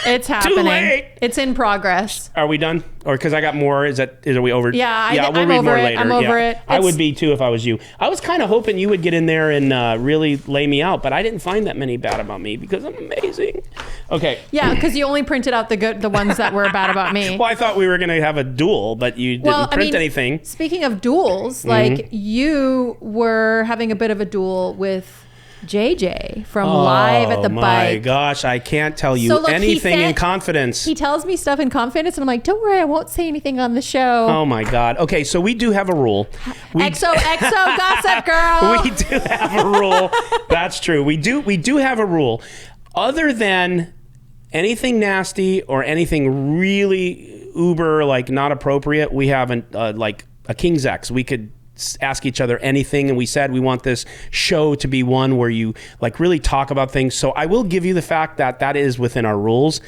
happening. Too late. It's in progress. Are we done? Or because I got more, are we over? Yeah, we'll read more later. I'm over it. I would be too if I was you. I was kind of hoping you would get in there and really lay me out, but I didn't find that many bad about me because I'm amazing. Okay. Yeah, because you only printed out the ones that were bad about me. Well, I thought we were going to have a duel, but you didn't print anything. Speaking of duels, like you were having a bit of a duel with JJ from Live at the Bike. Oh my gosh, I can't tell you anything in confidence. He tells me stuff in confidence and I'm like, don't worry, I won't say anything on the show. Oh my God. Okay, so we do have a rule. XOXO Gossip Girl. We do have a rule. That's true. We do have a rule. Other than anything nasty or anything really uber, like not appropriate, we haven't like a King's X. We could ask each other anything, and we said we want this show to be one where you like really talk about things. So I will give you the fact that is within our rules,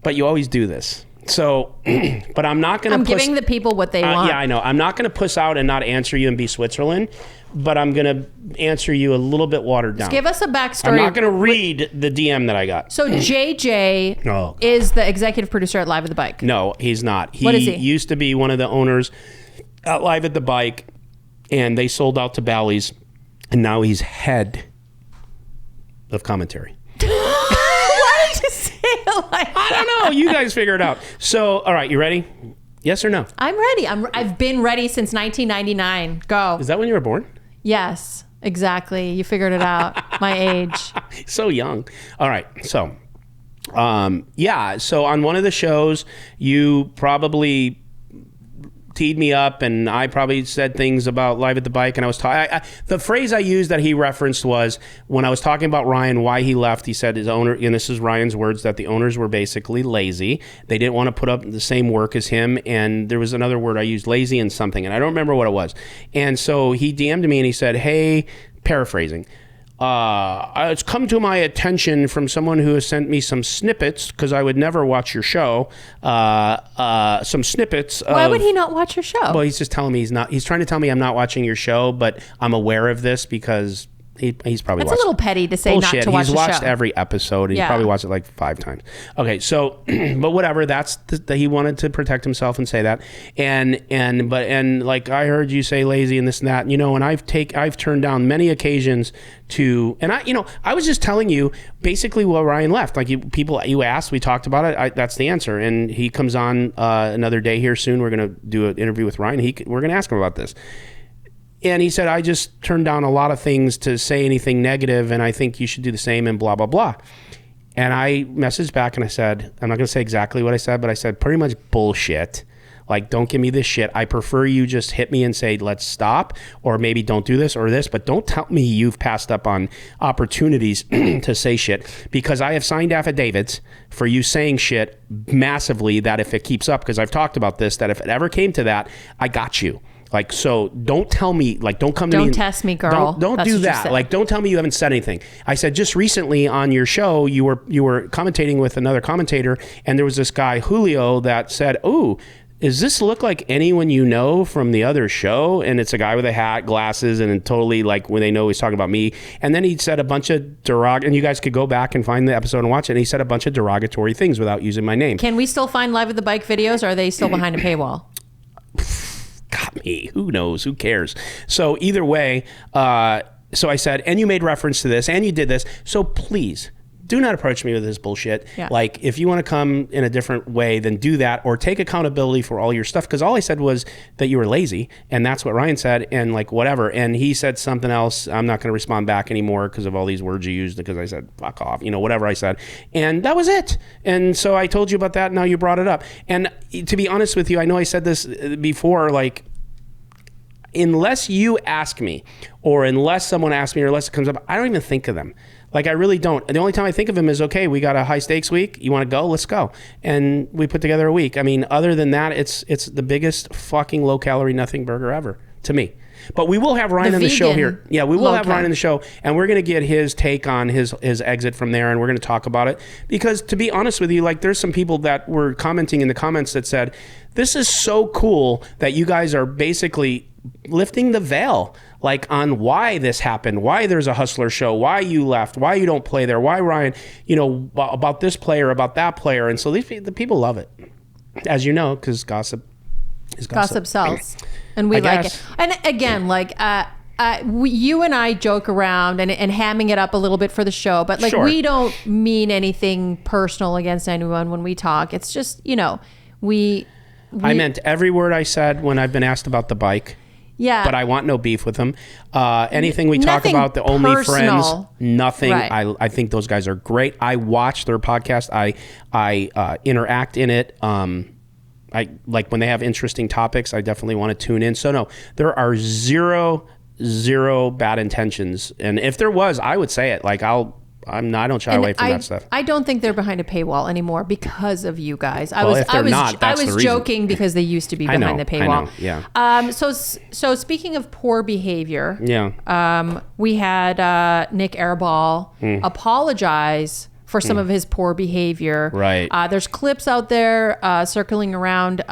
but you always do this. So, but I'm not going to giving the people what they want. Yeah, I know. I'm not going to puss out and not answer you and be Switzerland, but I'm going to answer you a little bit watered down. Just give us a backstory. I'm not going to read the DM that I got. So JJ is the executive producer at Live at the Bike. No, he's not. What is he? Used to be one of the owners at Live at the Bike, and they sold out to Bally's, and now he's head of commentary. Why did you say it like that? I don't know. You guys figure it out. So, all right, you ready? Yes or no? I'm ready. I've been ready since 1999. Go. Is that when you were born? Yes, exactly. You figured it out. My age. So young. All right. So, so on one of the shows, you probably teed me up, and I probably said things about Live at the Bike, and I was the phrase I used that he referenced was when I was talking about Ryan, why he left. He said his owner, and this is Ryan's words, that the owners were basically lazy. They didn't want to put up the same work as him, and there was another word I used, lazy and something, and I don't remember what it was. And so he DM'd me and he said, hey, paraphrasing, it's come to my attention from someone who has sent me some snippets, because I would never watch your show, some snippets of... Why would he not watch your show? Well, he's just telling me he's trying to tell me I'm not watching your show, but I'm aware of this because He's probably That's watched a little petty to say bullshit. not to watch He's the watched show. every episode. And He probably watched it like 5 times. Okay, so but whatever. That's he wanted to protect himself and say that. And like I heard you say lazy and this and that. And I've turned down many occasions to, and I was just telling you basically what Ryan left. Like you asked, we talked about it. That's the answer. And he comes on another day here soon. We're gonna do an interview with Ryan. We're gonna ask him about this. And he said, I just turned down a lot of things to say anything negative, and I think you should do the same and blah, blah, blah. And I messaged back and I said, I'm not going to say exactly what I said, but I said pretty much bullshit. Like, don't give me this shit. I prefer you just hit me and say, let's stop, or maybe don't do this or this, but don't tell me you've passed up on opportunities to say shit, because I have signed affidavits for you saying shit massively that if it keeps up, because I've talked about this, that if it ever came to that, I got you. Like, so don't tell me, like, don't come to me. Don't test me, girl. Don't That's do what you that. said. Like, don't tell me you haven't said anything. I said just recently on your show, you were commentating with another commentator, and there was this guy, Julio, that said, "Ooh, does this look like anyone you know from the other show?" And it's a guy with a hat, glasses, and totally like when they know he's talking about me. And then he said a bunch of and you guys could go back and find the episode and watch it. And he said a bunch of derogatory things without using my name. Can we still find Live at the Bike videos, or are they still behind a paywall? Got me. Who knows? Who cares? So either way, so I said, and you made reference to this, and you did this. So please do not approach me with this bullshit. Yeah. Like, if you want to come in a different way, then do that, or take accountability for all your stuff. Because all I said was that you were lazy, and that's what Ryan said, and like whatever. And he said something else. I'm not going to respond back anymore because of all these words you used, because I said fuck off, whatever I said, and that was it. And so I told you about that. Now you brought it up. And to be honest with you, I know I said this before, like, unless you ask me, or unless someone asks me, or unless it comes up, I don't even think of them. Like, I really don't. The only time I think of him is, okay, we got a high stakes week. You want to go? Let's go. And we put together a week. I mean, other than that, it's the biggest fucking low calorie nothing burger ever to me. But we will have Ryan on the show here. Yeah, we will have Ryan on the show, and we're going to get his take on his exit from there, and we're going to talk about it. Because to be honest with you, like, there's some people that were commenting in the comments that said, this is so cool that you guys are basically lifting the veil, like, on why this happened, why there's a Hustler show, why you left, why you don't play there, why Ryan, about this player, about that player. And so the people love it, as you know, because gossip is gossip. Gossip sells, and we like it. And again, like, you and I joke around and hamming it up a little bit for the show, but like, we don't mean anything personal against anyone when we talk. It's just, I meant every word I said when I've been asked about the bike. Yeah. But I want no beef with them. Anything we talk about, the Only Friends, nothing. Right. I think those guys are great. I watch their podcast. I interact in it. I like when they have interesting topics, I definitely want to tune in. So no, there are zero bad intentions. And if there was, I would say it. Like, I don't shy away from that stuff. I don't think they're behind a paywall anymore because of you guys. I was joking because they used to be behind the paywall. I know, yeah. So speaking of poor behavior, yeah. We had Nick Airball apologize for some of his poor behavior. Right. There's clips out there circling around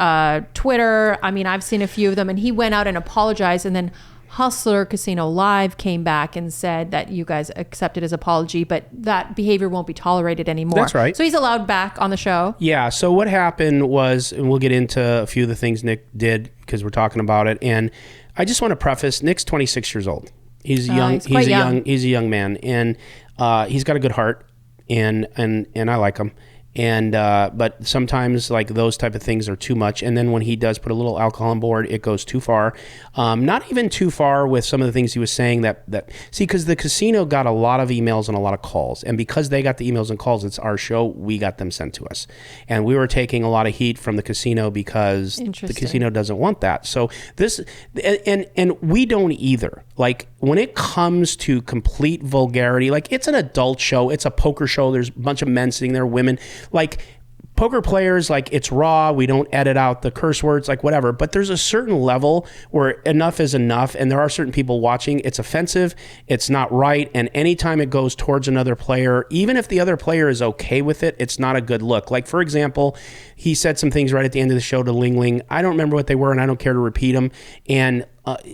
Twitter. I mean, I've seen a few of them, and he went out and apologized, and then Hustler Casino Live came back and said that you guys accepted his apology, but that behavior won't be tolerated anymore. That's right. So he's allowed back on the show. Yeah. So what happened was, and we'll get into a few of the things Nick did because we're talking about it. And I just want to preface, Nick's 26 years old. He's young. He's a young man, and he's got a good heart, and I like him. And but sometimes, like, those type of things are too much, and then when he does put a little alcohol on board, it goes too far. Not even too far with some of the things he was saying that because the casino got a lot of emails and a lot of calls, and because they got the emails and calls, it's our show, we got them sent to us, and we were taking a lot of heat from the casino because the casino doesn't want that. So this and we don't either. Like, when it comes to complete vulgarity, like, it's an adult show, it's a poker show, there's a bunch of men sitting there, women. Like, poker players, like, it's raw, we don't edit out the curse words, like, whatever, but there's a certain level where enough is enough, and there are certain people watching, it's offensive, it's not right, and anytime it goes towards another player, even if the other player is okay with it, it's not a good look. Like, for example, he said some things right at the end of the show to Ling Ling. I don't remember what they were, and I don't care to repeat them, and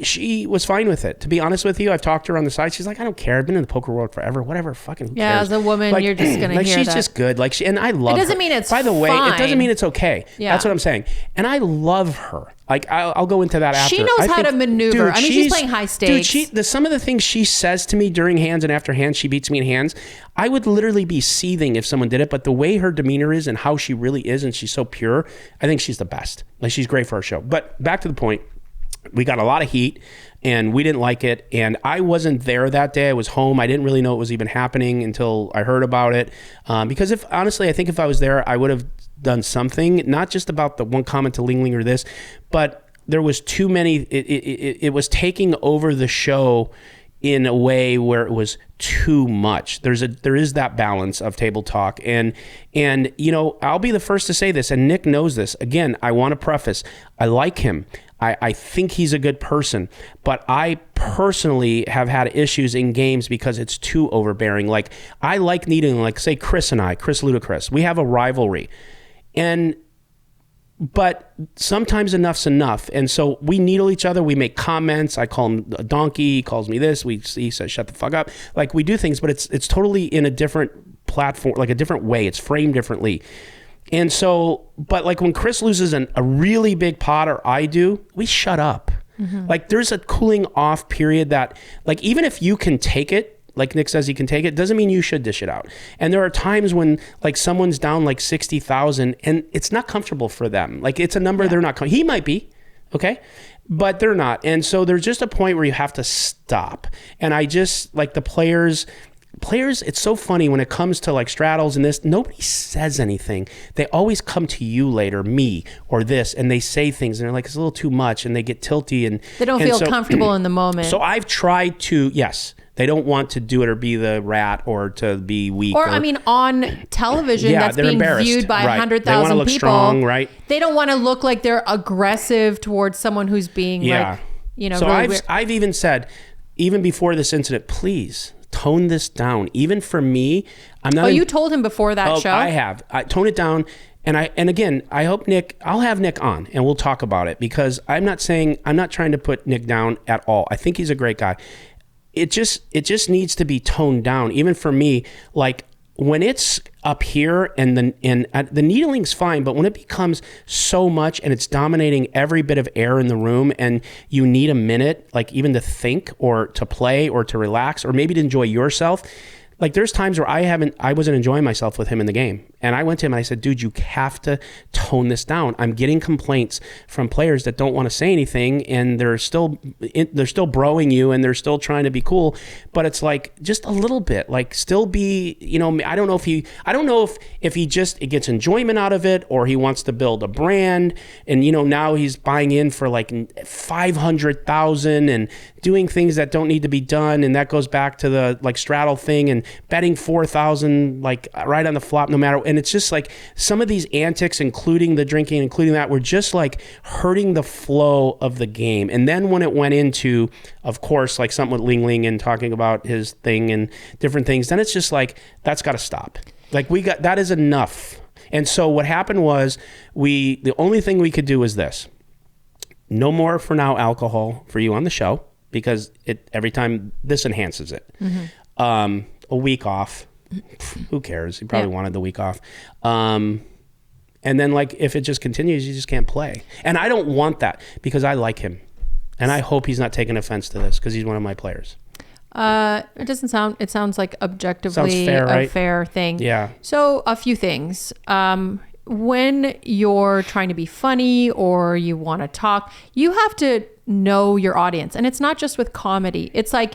she was fine with it. To be honest with you, I've talked to her on the side. She's like, I don't care. I've been in the poker world forever. Whatever. Fucking who cares? As a woman, you're just gonna like hear she's that. just good. Like and I love. It doesn't her. mean it's By the way, fine. it doesn't mean it's okay. Yeah. That's what I'm saying. And I love her. Like I'll go into that after. She knows how to maneuver. I mean, she's playing high stakes. Dude, some of the things she says to me during hands and after hands, she beats me in hands. I would literally be seething if someone did it. But the way her demeanor is and how she really is, and she's so pure, I think she's the best. Like she's great for our show. But back to the point. We got a lot of heat and we didn't like it. And I wasn't there that day. I was home. I didn't really know it was even happening until I heard about it. Because honestly, I think if I was there, I would have done something, not just about the one comment to Ling Ling or this, but there was too many, it was taking over the show in a way where it was too much. There is that balance of table talk. And you know, I'll be the first to say this, and Nick knows this. Again, I want to preface, I like him. I think he's a good person, but I personally have had issues in games because it's too overbearing. Like I like needing, like say Chris and I, Chris Ludacris, we have a rivalry, but sometimes enough's enough. And so we needle each other. We make comments. I call him a donkey. He calls me this. He says, shut the fuck up. Like we do things, but it's totally in a different platform, like a different way. It's framed differently. And so, but like when Chris loses a really big pot or I do, we shut up. Mm-hmm. Like there's a cooling off period that like, even if you can take it, like Nick says he can take it, doesn't mean you should dish it out. And there are times when like someone's down like 60,000 and it's not comfortable for them. Like it's a number they're not, he might be, okay, but they're not. And so there's just a point where you have to stop. And I just like the players, it's so funny when it comes to like straddles and this, nobody says anything. They always come to you later, me or this, and they say things and they're like, it's a little too much, and they get tilty and they don't feel comfortable in the moment. So I've tried to, yes, they don't want to do it or be the rat or to be weak. Or I mean, on television, that's being viewed by 100,000 people. They want to look strong, right? They don't want to look like they're aggressive towards someone who's being like, you know, so really I've even said, even before this incident, please tone this down. Even for me, I'm not. Oh, you told him before that show? I have. I tone it down. And again, I hope I'll have Nick on and we'll talk about it, because I'm not trying to put Nick down at all. I think he's a great guy. It just needs to be toned down. Even for me, like when it's up here and the needling's fine, but when it becomes so much and it's dominating every bit of air in the room and you need a minute, like even to think or to play or to relax or maybe to enjoy yourself. Like there's times where I wasn't enjoying myself with him in the game. And I went to him and I said, dude, you have to tone this down. I'm getting complaints from players that don't want to say anything and they're still broing you and they're still trying to be cool. But it's like just a little bit, like still be, you know, I don't know if he just gets enjoyment out of it or he wants to build a brand. And, you know, now he's buying in for like 500,000 and doing things that don't need to be done. And that goes back to the like straddle thing and betting 4,000 like right on the flop no matter. And it's just like some of these antics, including the drinking, including that, were just like hurting the flow of the game. And then when it went into, of course, like something with Ling Ling and talking about his thing and different things, then it's just like, that's got to stop. Like that is enough. And so what happened was the only thing we could do was this. No more for now alcohol for you on the show, because every time this enhances it. Mm-hmm. A week off. Who cares? He probably wanted the week off. And then like, if it just continues, you just can't play. And I don't want that because I like him. And I hope he's not taking offense to this because he's one of my players. It sounds like objectively fair, right? a fair thing. Yeah. So a few things. When you're trying to be funny or you want to talk, you have to know your audience. And it's not just with comedy. It's like,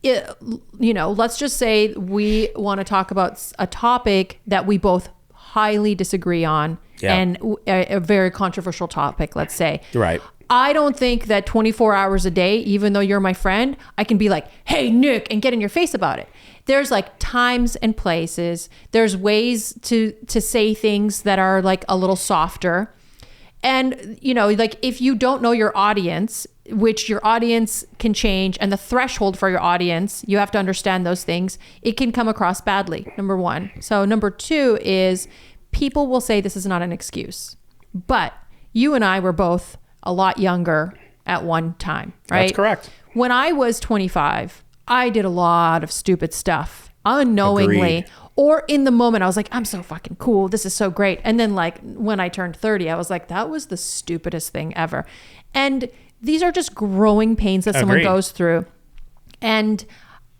you know, let's just say we want to talk about a topic that we both highly disagree on, and a very controversial topic, let's say. Right. I don't think that 24 hours a day, even though you're my friend, I can be like, hey, Nick, and get in your face about it. There's like times and places. There's ways to say things that are like a little softer. And, you know, like if you don't know your audience, which your audience can change, and the threshold for your audience, you have to understand those things, it can come across badly, number one. So number two is people will say this is not an excuse. But you and I were both a lot younger at one time, right? That's correct. When I was 25, I did a lot of stupid stuff unknowingly. Agreed. Or in the moment, I was like, I'm so fucking cool. This is so great. And then like when I turned 30, I was like, that was the stupidest thing ever. And these are just growing pains that someone goes through. And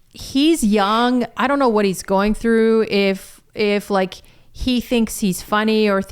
he's young. I don't know what he's going through. If like he thinks he's funny, or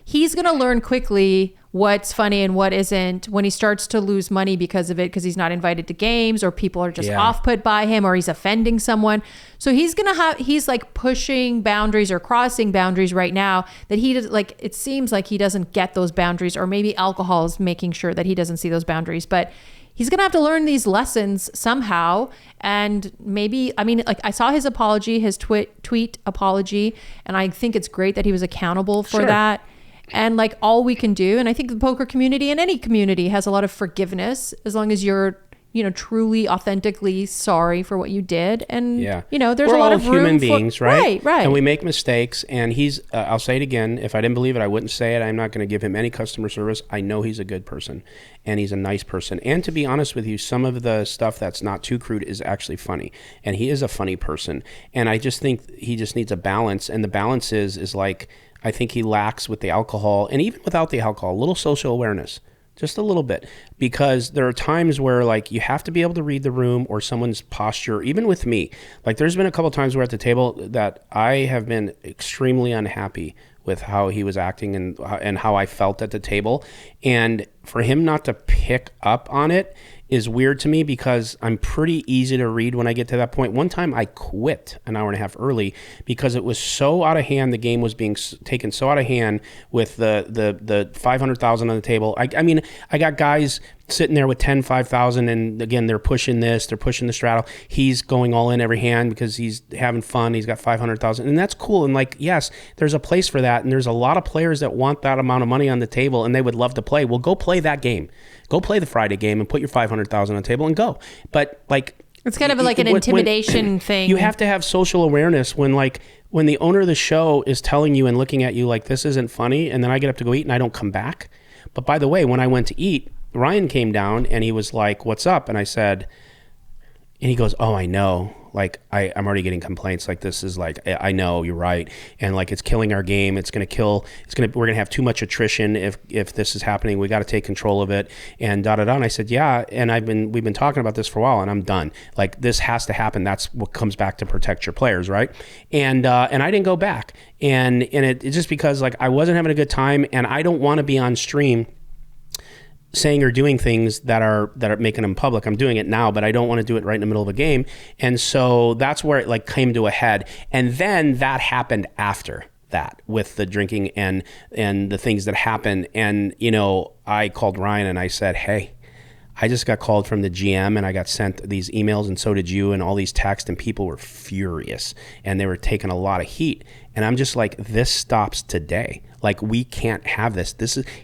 he's going to learn quickly what's funny and what isn't when he starts to lose money because of it, because he's not invited to games, or people are just off put by him, or he's offending someone. So he's like pushing boundaries or crossing boundaries right now that he does, like, it seems like he doesn't get those boundaries, or maybe alcohol is making sure that he doesn't see those boundaries. But he's going to have to learn these lessons somehow. And maybe, I mean, like I saw his apology, his tweet apology, and I think it's great that he was accountable for that. And like all we can do, and I think the poker community and any community has a lot of forgiveness as long as you're, you know, truly, authentically sorry for what you did. And, you know, there's a lot of room. We're all human beings, right? Right. And we make mistakes. And he's, I'll say it again, if I didn't believe it, I wouldn't say it. I'm not going to give him any customer service. I know he's a good person and he's a nice person. And to be honest with you, some of the stuff that's not too crude is actually funny. And he is a funny person. And I just think he just needs a balance. And the balance is like, I think he lacks with the alcohol, and even without the alcohol, a little social awareness, just a little bit, because there are times where like you have to be able to read the room or someone's posture. Even with me, like there's been a couple of times where at the table that I have been extremely unhappy with how he was acting and how I felt at the table, and for him not to pick up on it is weird to me, because I'm pretty easy to read when I get to that point. One time I quit an hour and a half early because it was so out of hand. The game was being taken so out of hand with the 500,000 on the table. I mean, I got guys sitting there with 10, 5,000, and again, they're pushing the straddle. He's going all in every hand because he's having fun. He's got 500,000, and that's cool. And like, yes, there's a place for that. And there's a lot of players that want that amount of money on the table and they would love to play. Well, go play that game. Go play the Friday game and put your 500,000 on the table and go. But like, it's kind of like an intimidation thing. You have to have social awareness when the owner of the show is telling you and looking at you like, this isn't funny. And then I get up to go eat and I don't come back. But by the way, when I went to eat, Ryan came down and he was like, what's up? And I said, and he goes, oh, I know. Like, I'm already getting complaints. Like, this is like, I know, you're right. And like, it's killing our game. We're going to have too much attrition if this is happening. We got to take control of it and da, da, da. And I said, yeah. And we've been talking about this for a while and I'm done. Like, this has to happen. That's what comes back to protect your players. Right. And I didn't go back. And it's just because like, I wasn't having a good time and I don't want to be on stream saying or doing things that are making them public. I'm doing it now, but I don't want to do it right in the middle of a game. And so that's where it like came to a head. And then that happened after that with the drinking and the things that happened. And, you know, I called Ryan and I said, hey, I just got called from the GM and I got sent these emails, and so did you, and all these texts, and people were furious and they were taking a lot of heat. And I'm just like, this stops today. Like, we can't have this.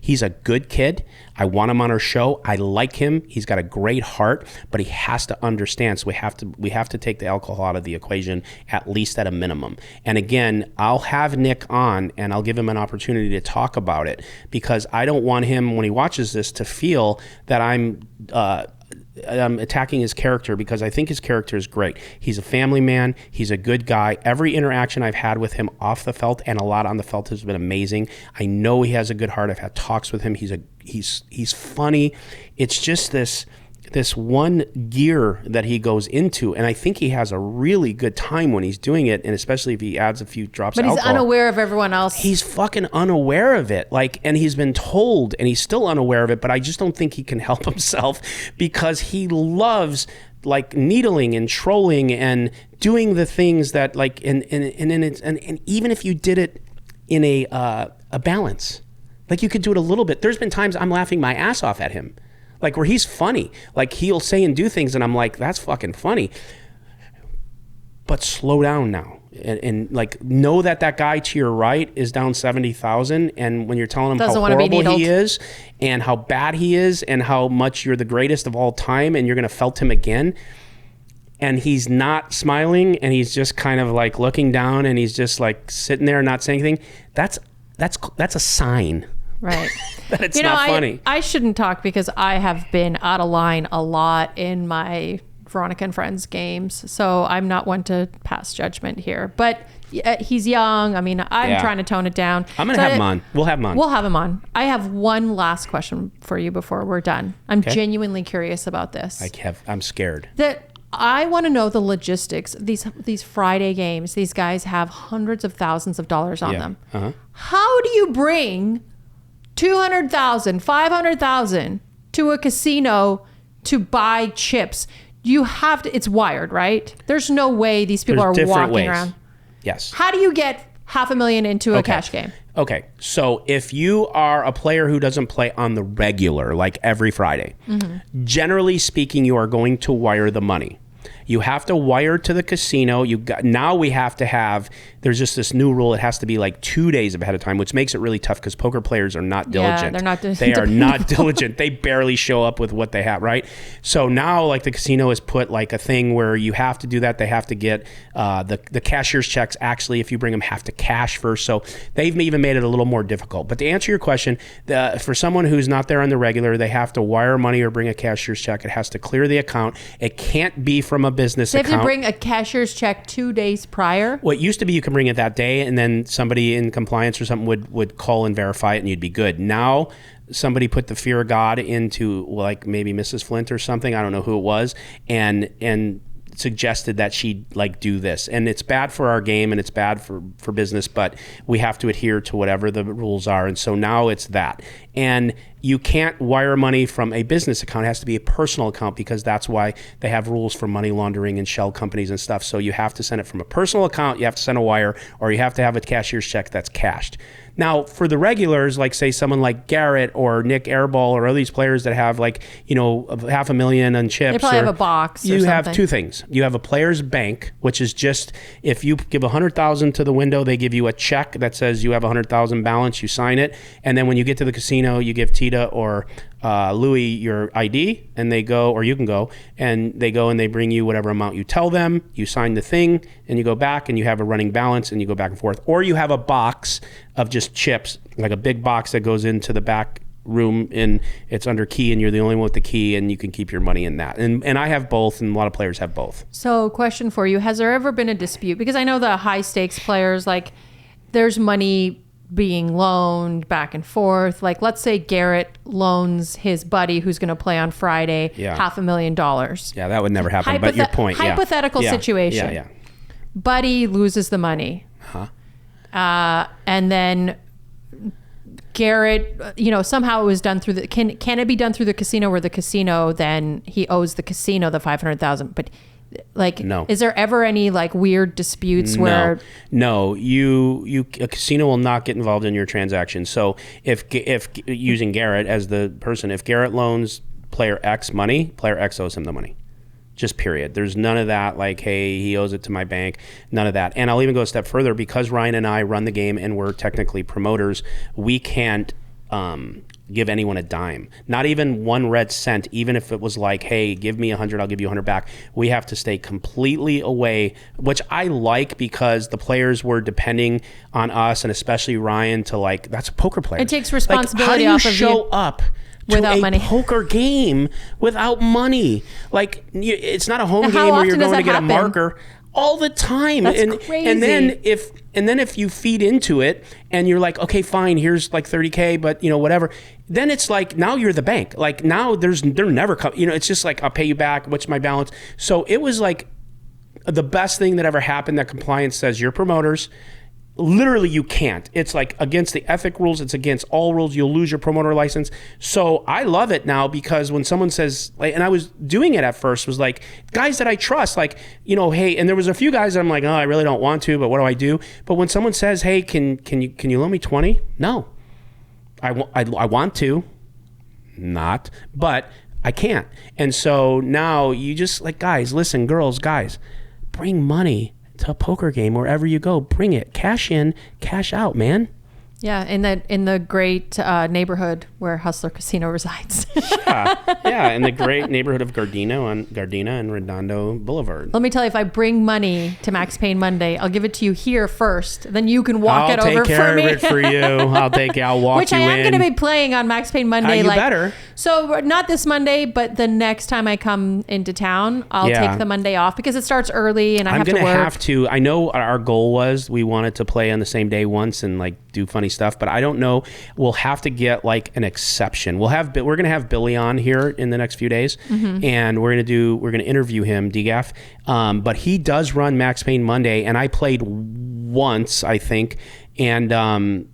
He's a good kid. I want him on our show. I like him. He's got a great heart, but he has to understand. So we have to take the alcohol out of the equation, at least at a minimum. And again, I'll have Nick on and I'll give him an opportunity to talk about it, because I don't want him, when he watches this, to feel that I'm attacking his character, because I think his character is great. He's a family man. He's a good guy. Every interaction I've had with him off the felt and a lot on the felt has been amazing. I know he has a good heart. I've had talks with him. He's funny. It's just this one gear that he goes into, and I think he has a really good time when he's doing it, and especially if he adds a few drops of alcohol. But he's unaware of everyone else. He's fucking unaware of it. Like, and he's been told, and he's still unaware of it, but I just don't think he can help himself, because he loves like needling and trolling and doing the things that like, and even if you did it in a balance, like you could do it a little bit. There's been times I'm laughing my ass off at him, like where he's funny, like he'll say and do things and I'm like, that's fucking funny, but slow down now and like know that guy to your right is down 70,000, and when you're telling him how horrible he is and how bad he is and how much you're the greatest of all time and you're gonna felt him again, and he's not smiling and he's just kind of like looking down and he's just like sitting there and not saying anything, that's a sign. Right. That it's not funny. I shouldn't talk because I have been out of line a lot in my Veronica and Friends games. So I'm not one to pass judgment here. But he's young. I mean, I'm trying to tone it down. I'm going to have him on. We'll have him on. We'll have him on. I have one last question for you before we're done. I'm genuinely curious about this. I'm scared. I want to know the logistics. These Friday games, these guys have hundreds of thousands of dollars on them. Uh-huh. How do you bring 200,000, 500,000 to a casino to buy chips? You have to, it's wired, right? There's no way these people are walking around. Yes. How do you get $500,000 into a cash game? Okay. So if you are a player who doesn't play on the regular, like every Friday, generally speaking, you are going to wire the money. You have to wire to the casino. Now we have to have, there's just this new rule. It has to be like 2 days ahead of time, which makes it really tough because poker players are not diligent. Yeah, they're not They are not diligent. They barely show up with what they have, right? So now like the casino has put like a thing where you have to do that. They have to get the cashier's checks, actually, if you bring them, have to cash first. So they've even made it a little more difficult. But to answer your question, for someone who's not there on the regular, they have to wire money or bring a cashier's check. It has to clear the account. It can't be from a business account. They have to bring a cashier's check 2 days prior? Well, it used to be you can bring it that day, and then somebody in compliance or something would call and verify it, and you'd be good. Now, somebody put the fear of God into, like, maybe Mrs. Flint or something. I don't know who it was, and suggested that she like do this, and it's bad for our game and it's bad for business, but we have to adhere to whatever the rules are. And so now it's that, and you can't wire money from a business account. It has to be a personal account because that's why they have rules for money laundering and shell companies and stuff. So you have to send it from a personal account, you have to send a wire, or you have to have a cashier's check that's cashed. Now, for the regulars, like say someone like Garrett or Nick Airball or other these players that have like, $500,000 on chips. They probably have a box or You something. have two things. You have a player's bank, which is just, if you give 100,000 to the window, they give you a check that says you have 100,000 balance, you sign it. And then when you get to the casino, you give Tita or Louis your ID, and they go, or you can go, and they go and they bring you whatever amount you tell them, you sign the thing, and you go back and you have a running balance and you go back and forth. Or you have a box of just chips, like a big box that goes into the back room and it's under key and you're the only one with the key and you can keep your money in that. And I have both, and a lot of players have both. So question for you, has there ever been a dispute? Because I know the high stakes players, like there's money being loaned back and forth. Like let's say Garrett loans his buddy who's going to play on Friday $500,000. Yeah, that would never happen. But your point, hypothetical situation. Yeah. Buddy loses the money. And then Garrett, somehow it was done through the, can it be done through the casino where the casino then he owes the casino the 500,000, but like, no. Is there ever any like weird disputes where? No, a casino will not get involved in your transaction. So if using Garrett as the person, if Garrett loans player X money, player X owes him the money. Just period. There's none of that like, hey, he owes it to my bank. None of that. And I'll even go a step further, because Ryan and I run the game and we're technically promoters, we can't give anyone a dime, not even 1 red cent. Even if it was like, hey, give me 100, I'll give you 100 back. We have to stay completely away, which I like, because the players were depending on us, and especially Ryan, to like, that's a poker player. It takes responsibility off of you. How do you show up without to a money. poker game without money? Like, it's not a home game where you're going to get a marker. All the time. That's crazy. And then if you feed into it and you're like, okay, fine, here's like 30K, but whatever, then it's like, now you're the bank. Like now they're never come, it's just like, I'll pay you back. What's my balance? So it was like the best thing that ever happened, that compliance says you're promoters. Literally, you can't. It's like against the ethic rules. It's against all rules. You'll lose your promoter license. So I love it now, because when someone says, like, and I was doing it at first, was like, guys that I trust, like, hey, and there was a few guys that I'm like, oh, I really don't want to, but what do I do? But when someone says, hey, can you loan me 20? No, I want to, not, but I can't. And so now you just like, guys, listen, girls, guys, bring money to a poker game wherever you go. Bring it. Cash in, cash out, man. Yeah, in the great neighborhood where Hustler Casino resides. Yeah, in the great neighborhood of Gardena and Redondo Boulevard. Let me tell you, if I bring money to Max Payne Monday, I'll give it to you here first. Then you can walk it over for me. I'll take care of it for you. I'll walk Which you in. I am going to be playing on Max Payne Monday. You better. So not this Monday, but the next time I come into town, I'll take the Monday off because it starts early and I have to work. I'm going to have to. I know our goal was we wanted to play on the same day once and like do funny stuff, but I don't know. We'll have to get like an exception. We're going to have Billy on here in the next few days, and we're going to interview him, DGAF. But he does run Max Payne Monday, and I played once, I think, and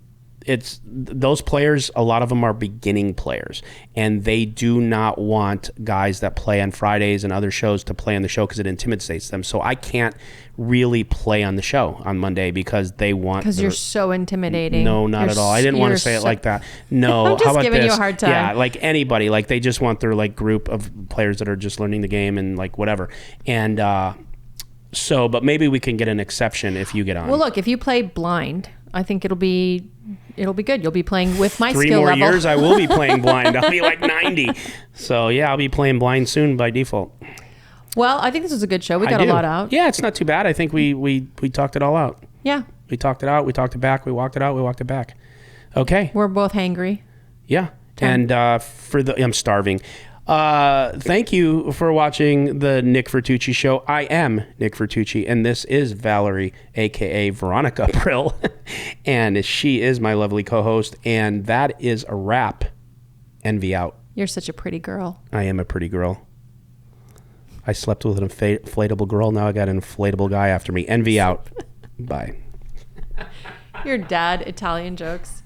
it's those players, a lot of them are beginning players, and they do not want guys that play on Fridays and other shows to play on the show because it intimidates them. So I can't really play on the show on Monday because they want... Because you're so intimidating. No, not at all. I didn't want to say it like that. No. I'm just giving you a hard time. Yeah, like anybody. Like they just want their like group of players that are just learning the game and like whatever. And but maybe we can get an exception if you get on. Well, look, if you play blind, I think it'll be good. You'll be playing with my 3 skill more level. years, I will be playing blind. I'll be like 90. So yeah, I'll be playing blind soon by default. Well, I think this was a good show. We got a lot out. Yeah, it's not too bad. I think we talked it all out. Yeah. We talked it out. We talked it back. We walked it out. We walked it back. Okay. We're both hangry. Yeah. And I'm starving. Thank you for watching the Nick Vertucci show. I am Nick Vertucci, and this is Valerie, aka Veronica Brill, and she is my lovely co-host. And that is a wrap. Envy out. You're such a pretty girl. I am a pretty girl. I slept with an inflatable girl. Now I got an inflatable guy after me. Envy out. Bye. Your dad Italian jokes.